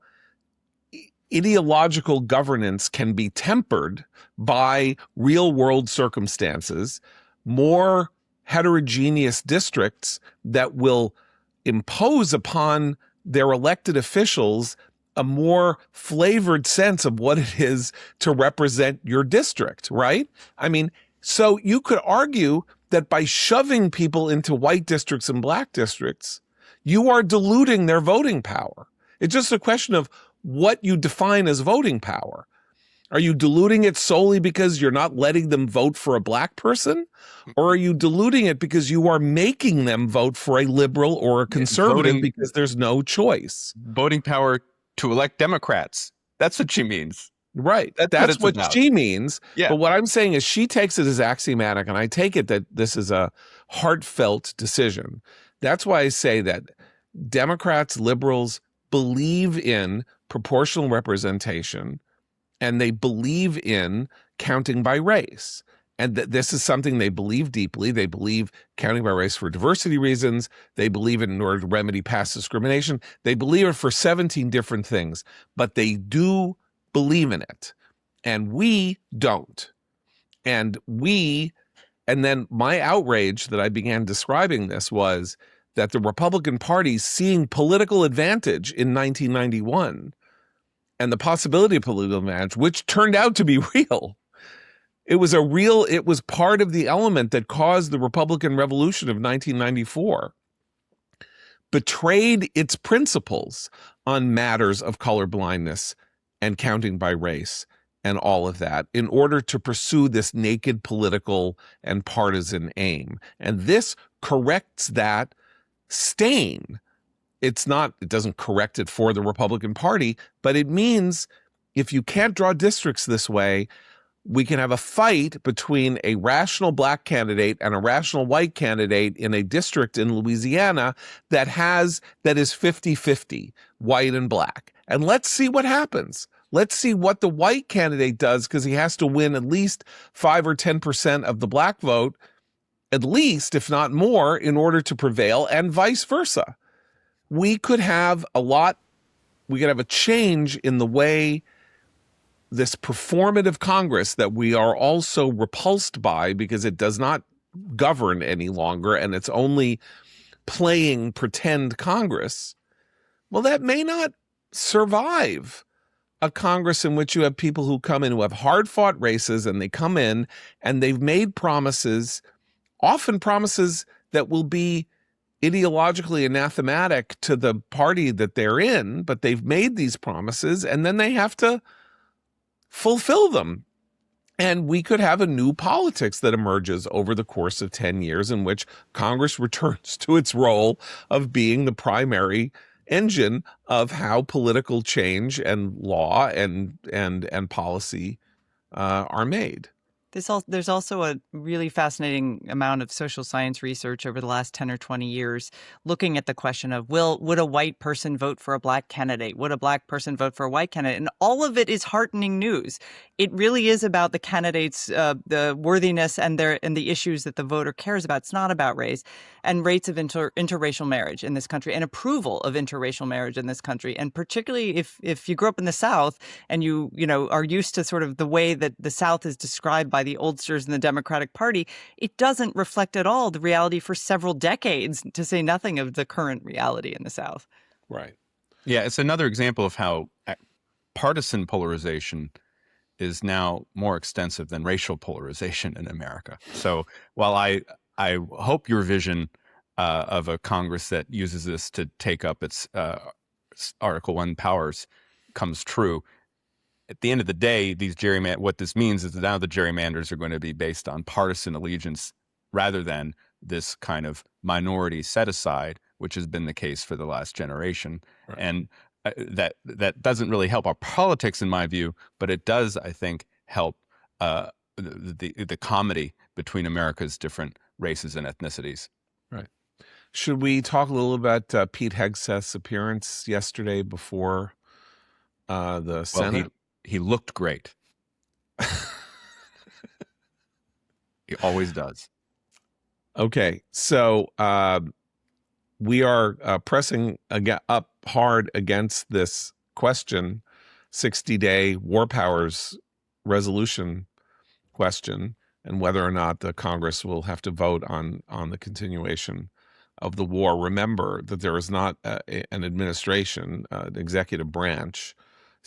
ideological governance can be tempered by real world circumstances, more heterogeneous districts that will impose upon their elected officials a more flavored sense of what it is to represent your district, right? I mean, so you could argue that by shoving people into white districts and black districts, you are diluting their voting power. It's just a question of what you define as voting power. Are you diluting it solely because you're not letting them vote for a black person? Or are you diluting it because you are making them vote for a liberal or a conservative because there's no choice?
Voting power to elect Democrats. That's what she means.
Right. That's what she means.
Yeah.
But what I'm saying is she takes it as axiomatic, and I take it that this is a heartfelt decision. That's why I say that Democrats, liberals believe in proportional representation, and they believe in counting by race. And this is something they believe deeply. They believe counting by race for diversity reasons. They believe it in order to remedy past discrimination. They believe it for 17 different things, but they do believe in it. And we don't. And then my outrage that I began describing this was that the Republican Party, seeing political advantage in 1991 and the possibility of political advantage, which turned out to be real. It was part of the element that caused the Republican Revolution of 1994, betrayed its principles on matters of colorblindness and counting by race and all of that in order to pursue this naked political and partisan aim. And this corrects that stain. It doesn't correct it for the Republican Party, but it means if you can't draw districts this way, we can have a fight between a rational black candidate and a rational white candidate in a district in Louisiana that is 50-50, white and black. And let's see what happens. Let's see what the white candidate does, because he has to win at least 5 or 10% of the black vote, at least, if not more, in order to prevail, and vice versa. We could have a change in the way this performative Congress that we are all so repulsed by because it does not govern any longer and it's only playing pretend Congress. Well, that may not survive a Congress in which you have people who come in who have hard-fought races, and they come in and they've made promises, often promises that will be ideologically anathematic to the party that they're in, but they've made these promises and then they have to fulfill them. And we could have a new politics that emerges over the course of 10 years in which Congress returns to its role of being the primary engine of how political change and law and policy are made.
There's also a really fascinating amount of social science research over the last 10 or 20 years looking at the question of, would a white person vote for a black candidate? Would a black person vote for a white candidate? And all of it is heartening news. It really is about the candidates, the worthiness and the issues that the voter cares about. It's not about race and rates of interracial marriage in this country and approval of interracial marriage in this country. And particularly if you grew up in the South and you are used to sort of the way that the South is described by the oldsters in the Democratic Party, it doesn't reflect at all the reality for several decades, to say nothing of the current reality in the South.
Right.
Yeah, it's another example of how partisan polarization is now more extensive than racial polarization in America. So while I hope your vision of a Congress that uses this to take up its Article 1 powers comes true, at the end of the day, what this means is that now the gerrymanders are going to be based on partisan allegiance rather than this kind of minority set aside, which has been the case for the last generation.
Right.
And that doesn't really help our politics, in my view, but it does, I think, help the comedy between America's different races and ethnicities.
Right. Should we talk a little about Pete Hegseth's appearance yesterday before the Senate?
He looked great. He always does.
Okay, so we are pressing up hard against this question, 60-day war powers resolution question, and whether or not the Congress will have to vote on the continuation of the war. Remember that there is not an administration, an executive branch,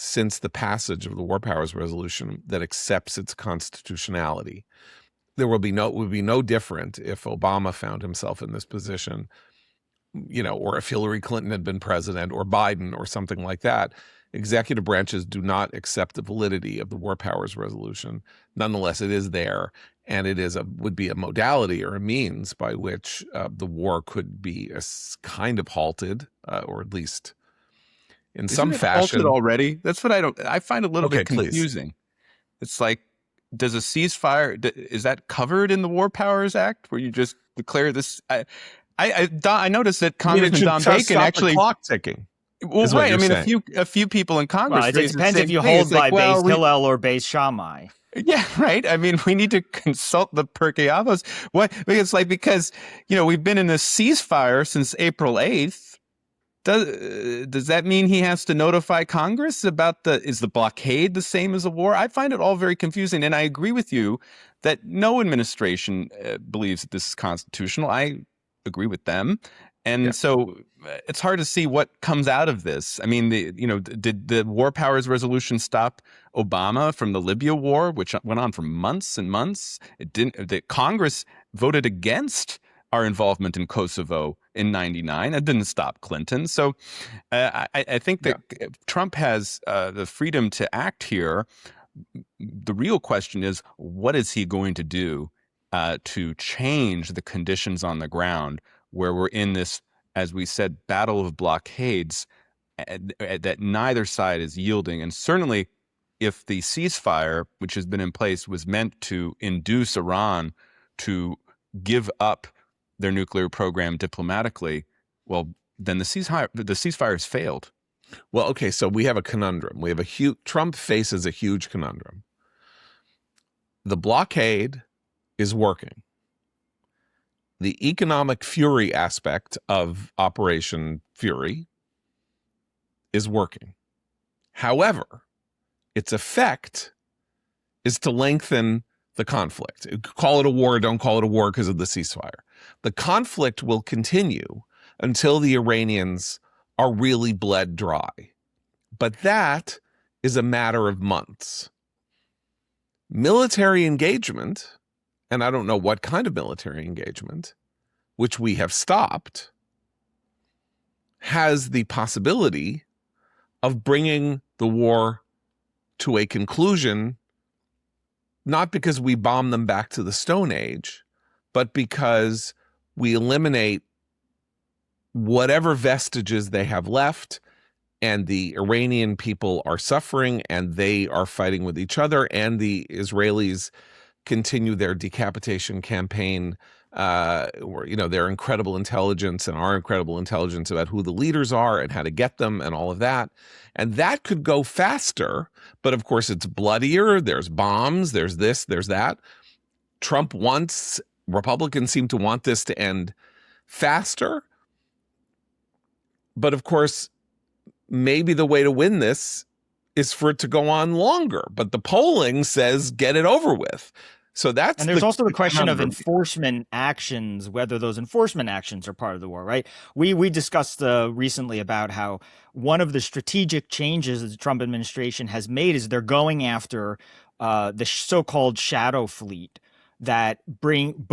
since the passage of the war powers resolution that accepts its constitutionality. There would be no different if Obama found himself in this position, or if Hillary Clinton had been president, or Biden, or something like that. Executive branches do not accept the validity of the war powers resolution. Nonetheless, it is there, and it would be a modality or a means by which the war could be kind of halted, or at least in some fashion.
Halted already? That's what I find a little bit confusing.
Please.
It's like, does a ceasefire, is that covered in the War Powers Act, where you just declare this? I noticed that Congressman Don Bacon actually
the clock ticking.
Well, right. I mean, a few people in Congress.
Well, it depends if you hold by Beis Hillel or Beis Shammai.
Yeah, right. I mean, we need to consult the Pirkei Avos. What? Because we've been in this ceasefire since April 8th. Does that mean he has to notify Congress about is the blockade the same as a war? I find it all very confusing, and I agree with you that no administration believes that this is constitutional. I agree with them. And so it's hard to see what comes out of this. I mean, did the war powers resolution stop Obama from the Libya war, which went on for months and months? It didn't. The Congress voted against our involvement in Kosovo in '99. It didn't stop Clinton. So I think that Trump has the freedom to act here. The real question is, what is he going to do to change the conditions on the ground where we're in this, as we said, battle of blockades that neither side is yielding? And certainly if the ceasefire, which has been in place, was meant to induce Iran to give up their nuclear program diplomatically, well, then the ceasefire has failed.
Well, okay, so we have a conundrum. We have Trump faces a huge conundrum. The blockade is working. The economic fury aspect of Operation Fury is working. However, its effect is to lengthen the conflict. Call it a war, don't call it a war because of the ceasefire. The conflict will continue until the Iranians are really bled dry. But that is a matter of months. Military engagement, and I don't know what kind of military engagement, which we have stopped, has the possibility of bringing the war to a conclusion, not because we bomb them back to the Stone Age, but because we eliminate whatever vestiges they have left, and the Iranian people are suffering, and they are fighting with each other, and the Israelis continue their decapitation campaign, their incredible intelligence and our incredible intelligence about who the leaders are and how to get them and all of that. And that could go faster, but of course it's bloodier. There's bombs, there's this, there's that. Republicans seem to want this to end faster. But of course, maybe the way to win this is for it to go on longer. But the polling says get it over with. So that's
And there's also the
the
question of
conundrum.
enforcement actions, whether those enforcement actions are part of the war, right? We discussed recently about how one of the strategic changes that the Trump administration has made is they're going after the so-called shadow fleet that bring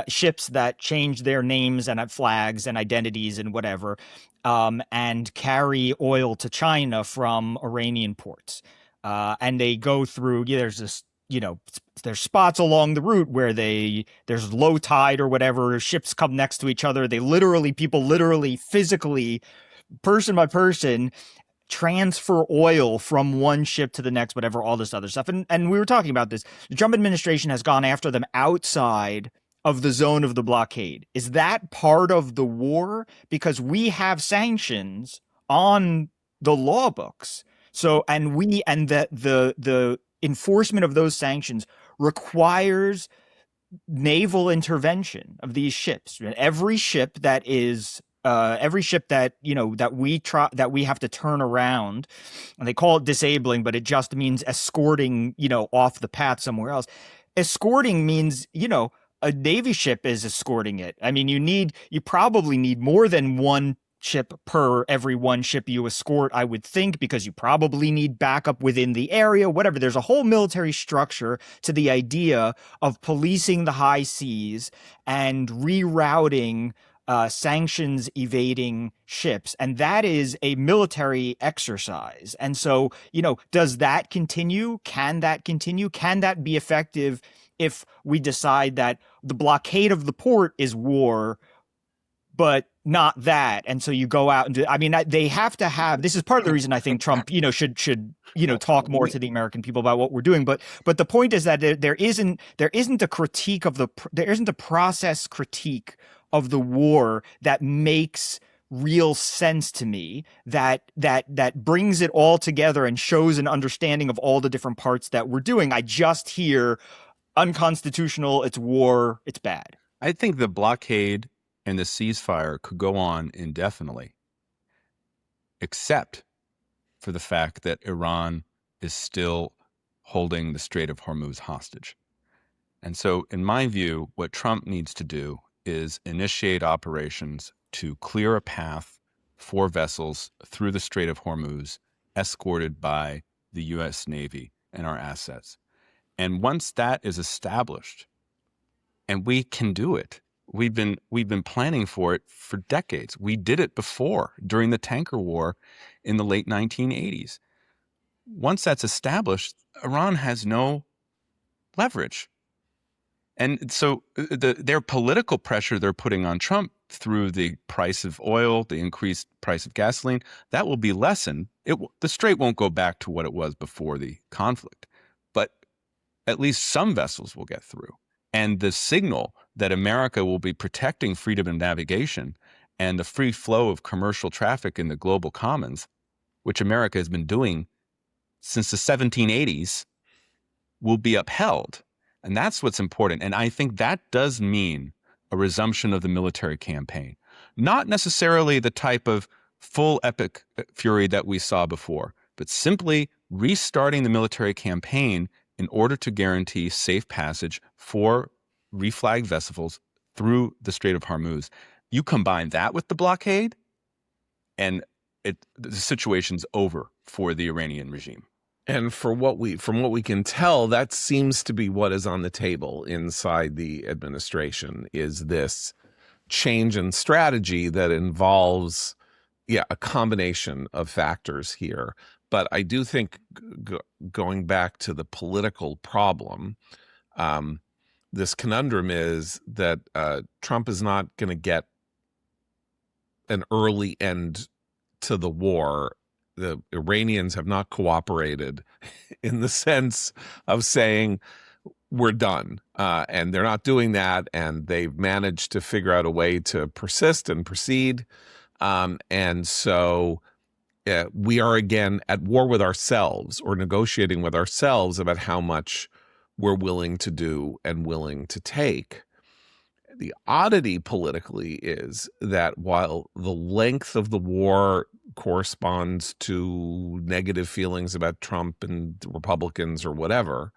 ships that change their names and flags and identities and whatever, and carry oil to China from Iranian ports. And they go through, there's this, there's spots along the route where there's low tide or whatever, ships come next to each other. People literally, physically, person by person, transfer oil from one ship to the next, whatever, all this other stuff. And we were talking about this. The Trump administration has gone after them outside of the zone of the blockade. Is that part of the war? Because we have sanctions on the law books. So, and the enforcement of those sanctions requires naval intervention of these ships. Every ship that that we have to turn around, and they call it disabling, but it just means escorting, off the path somewhere else. Escorting means, a Navy ship is escorting it. I mean, you probably need more than one ship per every one ship you escort, I would think, because you probably need backup within the area, whatever. There's a whole military structure to the idea of policing the high seas and rerouting sanctions evading ships. And that is a military exercise. And so, does that continue? Can that continue? Can that be effective if we decide that the blockade of the port is war, but not that? And so you go out and they have to have, this is part of the reason I think Trump, should talk more to the American people about what we're doing. But the point is that there isn't a critique of there isn't a process critique of the war that makes real sense to me, that brings it all together and shows an understanding of all the different parts that we're doing. I just hear unconstitutional, it's war, it's bad.
I think the blockade and the ceasefire could go on indefinitely, except for the fact that Iran is still holding the Strait of Hormuz hostage. And so, in my view, what Trump needs to do is initiate operations to clear a path for vessels through the Strait of Hormuz, escorted by the U.S. Navy and our assets. And once that is established, and we can do it, we've been planning for it for decades. We did it before during the tanker war in the late 1980s. Once that's established, Iran has no leverage. And so their political pressure they're putting on Trump through the price of oil, the increased price of gasoline, that will be lessened. The strait won't go back to what it was before the conflict, but at least some vessels will get through. And the signal that America will be protecting freedom of navigation and the free flow of commercial traffic in the global commons, which America has been doing since the 1780s, will be upheld. And that's what's important. And I think that does mean a resumption of the military campaign, not necessarily the type of full epic fury that we saw before, but simply restarting the military campaign in order to guarantee safe passage for reflagged vessels through the Strait of Hormuz. You combine that with the blockade, and the situation's over for the Iranian regime.
And from what we can tell, that seems to be what is on the table inside the administration, is this change in strategy that involves, a combination of factors here. But I do think going back to the political problem, this conundrum is that Trump is not going to get an early end to the war. The Iranians have not cooperated in the sense of saying we're done, and they're not doing that, and they've managed to figure out a way to persist and proceed, and so we are again at war with ourselves, or negotiating with ourselves about how much we're willing to do and willing to take. The oddity politically is that while the length of the war corresponds to negative feelings about Trump and Republicans or whatever,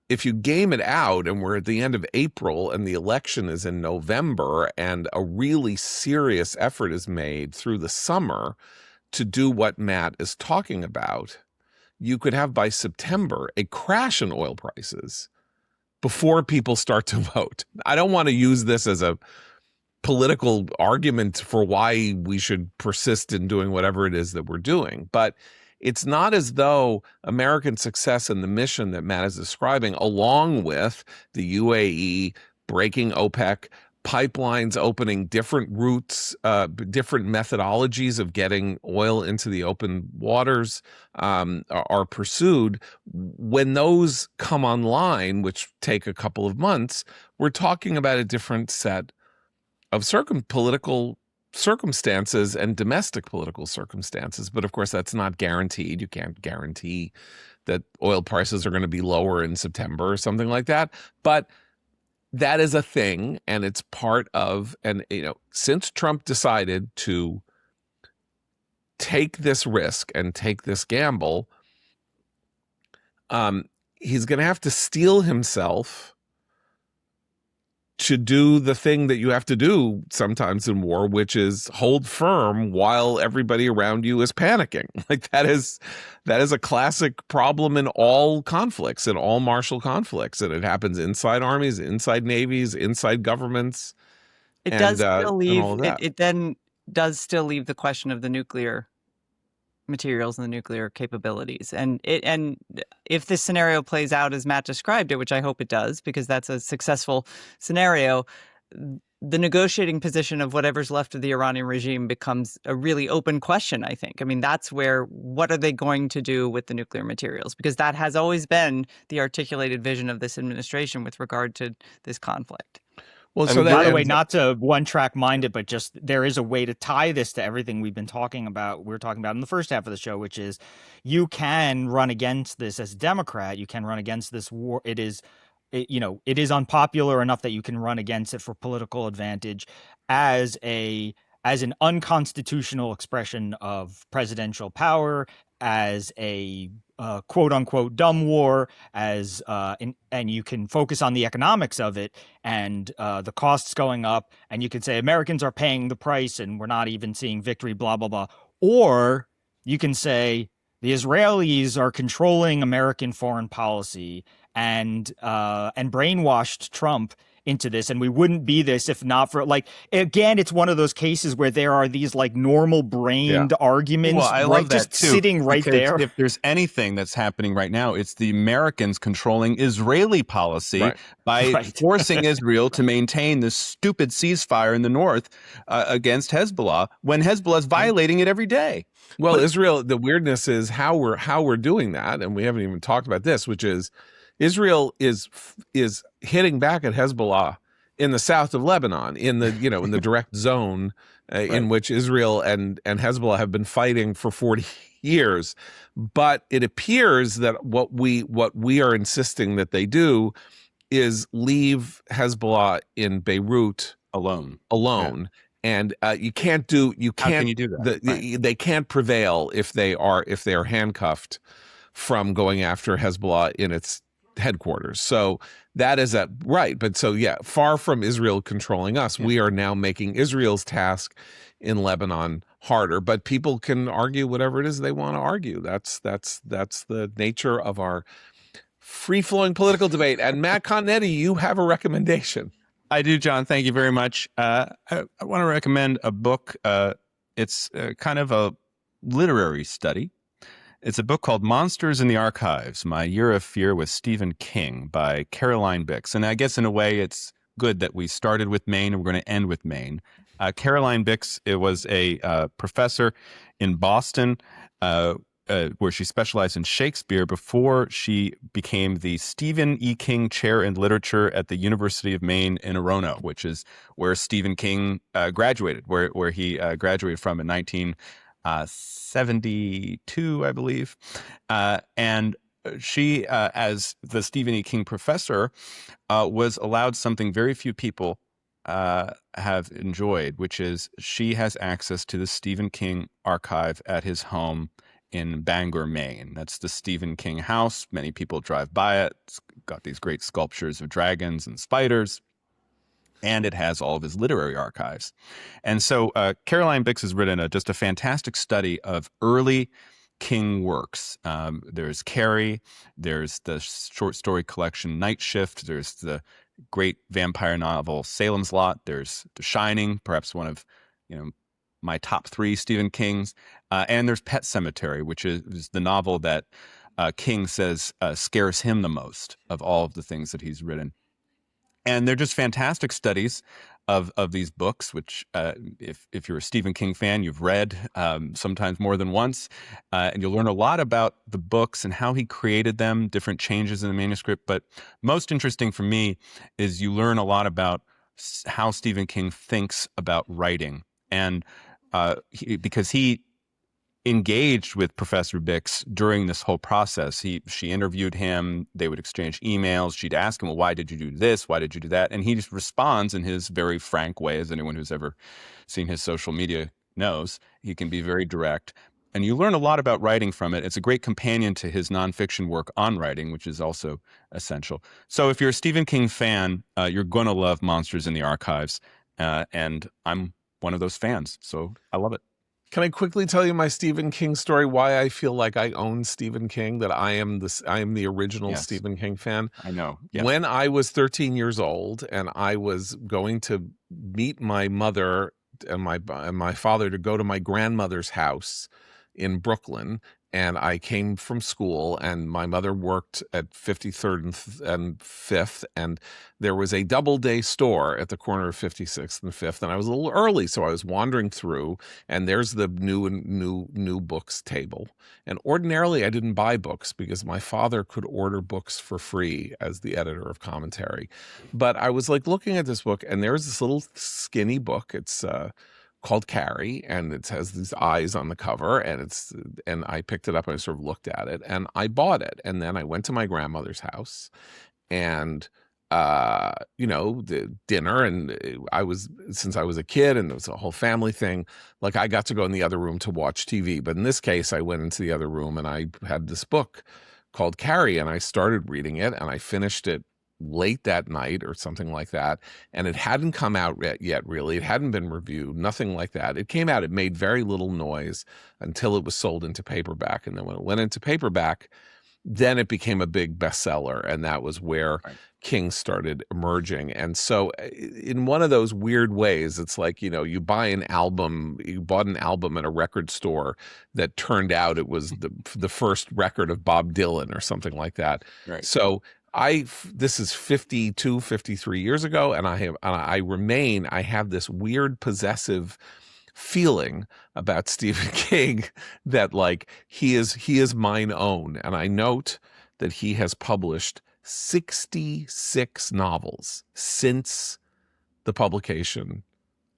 if you game it out, and we're at the end of April and the election is in November, and a really serious effort is made through the summer to do what Matt is talking about, you could have by September a crash in oil prices before people start to vote. I don't want to use this as a political argument for why we should persist in doing whatever it is that we're doing, but it's not as though American success in the mission that Matt is describing, along with the UAE breaking OPEC, pipelines opening different routes, different methodologies of getting oil into the open waters, are pursued. When those come online, which take a couple of months, we're talking about a different set of political circumstances and domestic political circumstances. But of course, that's not guaranteed. You can't guarantee that oil prices are going to be lower in September or something like that. But that is a thing, and it's part of, and since Trump decided to take this risk and take this gamble, he's going to have to steel himself to do the thing that you have to do sometimes in war, which is hold firm while everybody around you is panicking. Like that is a classic problem in all conflicts, in all martial conflicts. And it happens inside armies, inside navies, inside governments.
It
and,
does still leave,
and all of that.
it then does still leave the question of the nuclear materials and the nuclear capabilities. And if this scenario plays out as Matt described it, which I hope it does, because that's a successful scenario, the negotiating position of whatever's left of the Iranian regime becomes a really open question, I think. I mean, that's where, what are they going to do with the nuclear materials? Because that has always been the articulated vision of this administration with regard to this conflict.
Well, so by the way, not to one-track mind it, but just there is a way to tie this to everything we've been talking about. We were talking about in the first half of the show, which is you can run against this as a Democrat. You can run against this war. It is unpopular enough that you can run against it for political advantage as an unconstitutional expression of presidential power, as a quote unquote dumb war, and you can focus on the economics of it and the costs going up, and you can say Americans are paying the price and we're not even seeing victory, blah blah blah. Or you can say the Israelis are controlling American foreign policy and brainwashed Trump into this, and we wouldn't be this if not for, like, again, it's one of those cases where there are these like normal brained arguments,
well, I love that
just
too,
sitting right there.
If there's anything that's happening right now, it's the Americans controlling Israeli policy by forcing Israel to maintain this stupid ceasefire in the north against Hezbollah when Hezbollah is violating it every day.
Well, Israel, the weirdness is how we're doing that, and we haven't even talked about this, which is Israel is hitting back at Hezbollah in the south of Lebanon, in the in the direct zone in which Israel and Hezbollah have been fighting for 40 years. But it appears that what we are insisting that they do is leave Hezbollah in Beirut alone. Yeah. And you can't do
How can you do that?
They can't prevail if they are handcuffed from going after Hezbollah in its headquarters. So that is but so far from Israel controlling us, we are now making Israel's task in Lebanon harder. But people can argue whatever it is they want to argue. That's the nature of our free-flowing political debate. And Matt Continetti, you have a recommendation.
I do, John. Thank you very much. I want to recommend a book. It's kind of a literary study. It's a book called Monsters in the Archives, My Year of Fear with Stephen King by Caroline Bix. And I guess in a way it's good that we started with Maine and we're going to end with Maine. Caroline Bix, it was a professor in Boston where she specialized in Shakespeare before she became the Stephen E. King Chair in Literature at the University of Maine in Orono, which is where Stephen King graduated, where he graduated from in 1972, I believe. And she, as the Stephen E. King professor, was allowed something very few people have enjoyed, which is she has access to the Stephen King archive at his home in Bangor, Maine. That's the Stephen King house. Many people drive by it. It's got these great sculptures of dragons and spiders, and it has all of his literary archives. And so Caroline Bix has written just a fantastic study of early King works. There's Carrie, there's the short story collection Night Shift, there's the great vampire novel Salem's Lot, there's The Shining, perhaps one of my top 3 Stephen Kings, and there's Pet Sematary, which is the novel that King says scares him the most of all of the things that he's written. And they're just fantastic studies of these books, which if you're a Stephen King fan, you've read sometimes more than once, and you'll learn a lot about the books and how he created them, different changes in the manuscript. But most interesting for me is you learn a lot about how Stephen King thinks about writing, and because he engaged with Professor Bix during this whole process. She interviewed him. They would exchange emails. She'd ask him, well, why did you do this? Why did you do that? And he just responds in his very frank way, as anyone who's ever seen his social media knows. He can be very direct. And you learn a lot about writing from it. It's a great companion to his nonfiction work on writing, which is also essential. So if you're a Stephen King fan, you're going to love Monsters in the Archives. And I'm one of those fans, so I love it.
Can I quickly tell you my Stephen King story? Why I feel like I own Stephen King, that I am the original
Yes.
Stephen King fan.
I know. Yes.
When I was 13 years old and I was going to meet my mother and my father to go to my grandmother's house in Brooklyn, and I came from school, and my mother worked at 53rd and 5th, and there was a double-day store at the corner of 56th and 5th, and I was a little early, so I was wandering through, and there's the new books table. And ordinarily, I didn't buy books because my father could order books for free as the editor of Commentary. But I was like looking at this book, and there's this little skinny book. It's called Carrie, and it has these eyes on the cover, and I picked it up and I sort of looked at it and I bought it. And then I went to my grandmother's house, and the dinner, and since I was a kid and it was a whole family thing, like I got to go in the other room to watch TV. But in this case, I went into the other room and I had this book called Carrie, and I started reading it, and I finished it late that night or something like that, and it hadn't come out yet, really. It hadn't been reviewed, nothing like that. It came out, it made very little noise until it was sold into paperback, and then when it went into paperback, then it became a big bestseller, and that was where King started emerging. And so in one of those weird ways, it's like, you bought an album at a record store that turned out it was the first record of Bob Dylan or something like that.
Right.
So this is 52, 53 years ago, and I have this weird possessive feeling about Stephen King that like he is mine own. And I note that he has published 66 novels since the publication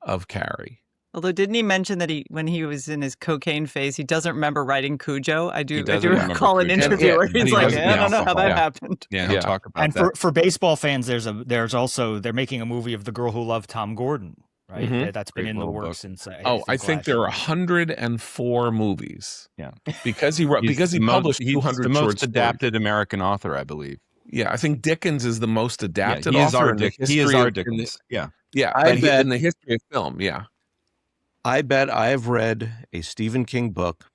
of Carrie.
Although, didn't he mention that when he was in his cocaine phase, he doesn't remember writing Cujo? I do recall an interview where he's like, I don't know how that happened.
Yeah, he'll talk about
and
that.
And for baseball fans, there's also, they're making a movie of The Girl Who Loved Tom Gordon, right?
Mm-hmm.
That's been in the works since.
I think there are 104 movies.
Yeah,
because he published 200
He's the most
short
adapted American author, I believe.
Yeah, I think Dickens is the most adapted
he is
author
our
in the history.
He is our Dickens.
Yeah,
bet
in the history of film. Yeah.
I bet I've read a Stephen King book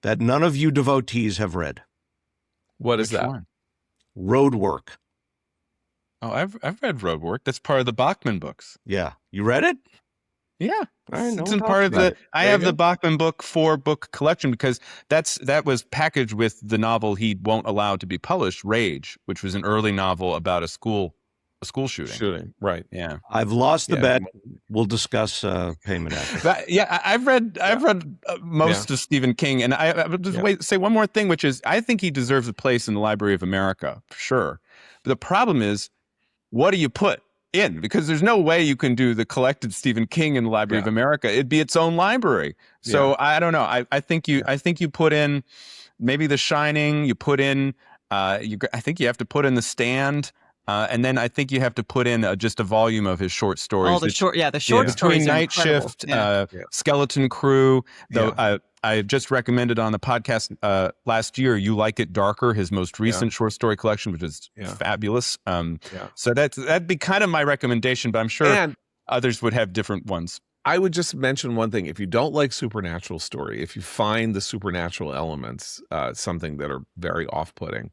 that none of you devotees have read.
What is that?
One?
Road Work.
Oh, I've read Road Work. That's part of the Bachman books.
Yeah. You read it?
Yeah.
All right,
It's in part of the. I have the Bachman book 4-book collection because that was packaged with the novel he won't allow to be published, Rage, which was an early novel about a school shooting.
Right.
Yeah.
I've lost the bet. We'll discuss payment after.
I've read most of Stephen King, and I would just say one more thing, which is I think he deserves a place in the Library of America for sure. But the problem is, what do you put in? Because there's no way you can do the collected Stephen King in the Library of America. It'd be its own library. So I don't know. I think you put in maybe The Shining. You put in. I think you have to put in The Stand. And then I think you have to put in just a volume of his short stories.
All the short stories
between
are
Night
incredible.
Shift, Skeleton Crew. Though
Yeah.
I just recommended on the podcast last year, You Like It Darker, his most recent short story collection, which is fabulous. So that'd be kind of my recommendation, but I'm sure others would have different ones.
I would just mention one thing. If you don't like supernatural story, if you find the supernatural elements something that are very off-putting,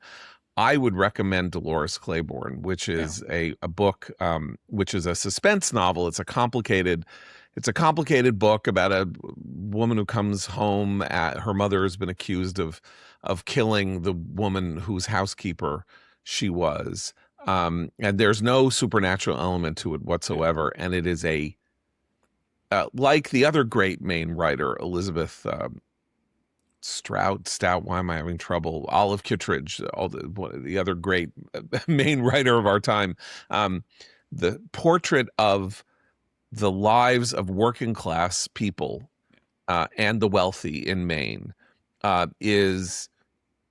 I would recommend Dolores Claiborne, which is a book, which is a suspense novel. It's a complicated book about a woman who comes home. Her mother has been accused of killing the woman whose housekeeper she was, and there's no supernatural element to it whatsoever. And it is like the other great Maine writer, Elizabeth Stout, why am I having trouble? Olive Kittredge, the other great Maine writer of our time. The portrait of the lives of working class people and the wealthy in Maine is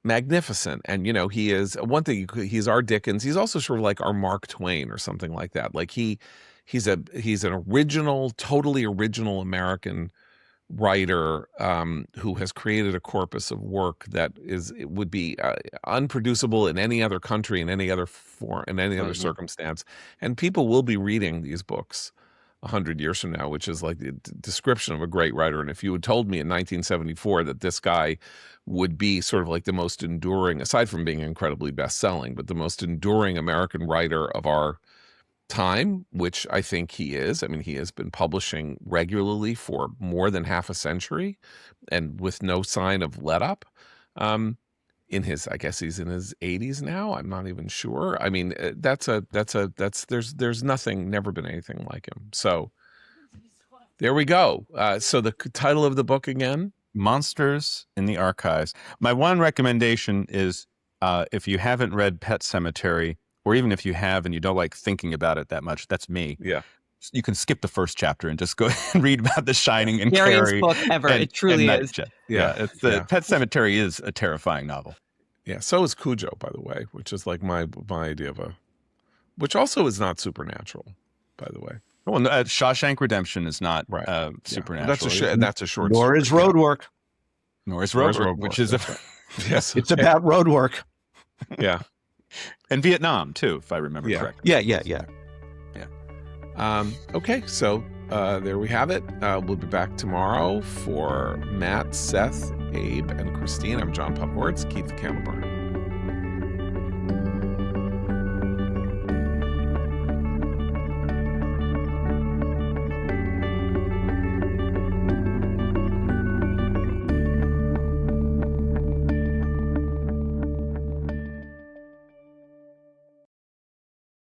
magnificent. And, he is one thing. He's our Dickens. He's also sort of like our Mark Twain or something like that. Like he's an totally original American writer who has created a corpus of work that would be unproducible in any other country, in any other form, in any other circumstance. And people will be reading these books 100 years from now, which is like the description of a great writer. And if you had told me in 1974 that this guy would be sort of like the most enduring, aside from being incredibly best-selling, but the most enduring American writer of our time, which I think he is. I mean, he has been publishing regularly for more than half a century and with no sign of let up. I guess he's in his 80s now. I'm not even sure. I mean, there's never been anything like him. So there we go. So the title of the book again?
Monsters in the Archives. My one recommendation is if you haven't read Pet Sematary, or even if you have and you don't like thinking about it that much, that's me.
Yeah.
You can skip the first chapter and just go and read about The Shining and
Scariest
Carrie.
book ever. It truly is.
Pet Sematary is a terrifying novel.
Yeah. So is Cujo, by the way, which is like my idea of which also is not supernatural, by the way.
Well, Shawshank Redemption is not supernatural.
That's a short.
Nor is Roadwork.
Nor is Roadwork, which is
yes,
it's about road work.
Yeah.
And Vietnam too, if I remember correctly.
Yeah.
Okay, so there we have it. We'll be back tomorrow for Matt, Seth, Abe, and Christine. I'm John Puckwortz. Keep the candle burning.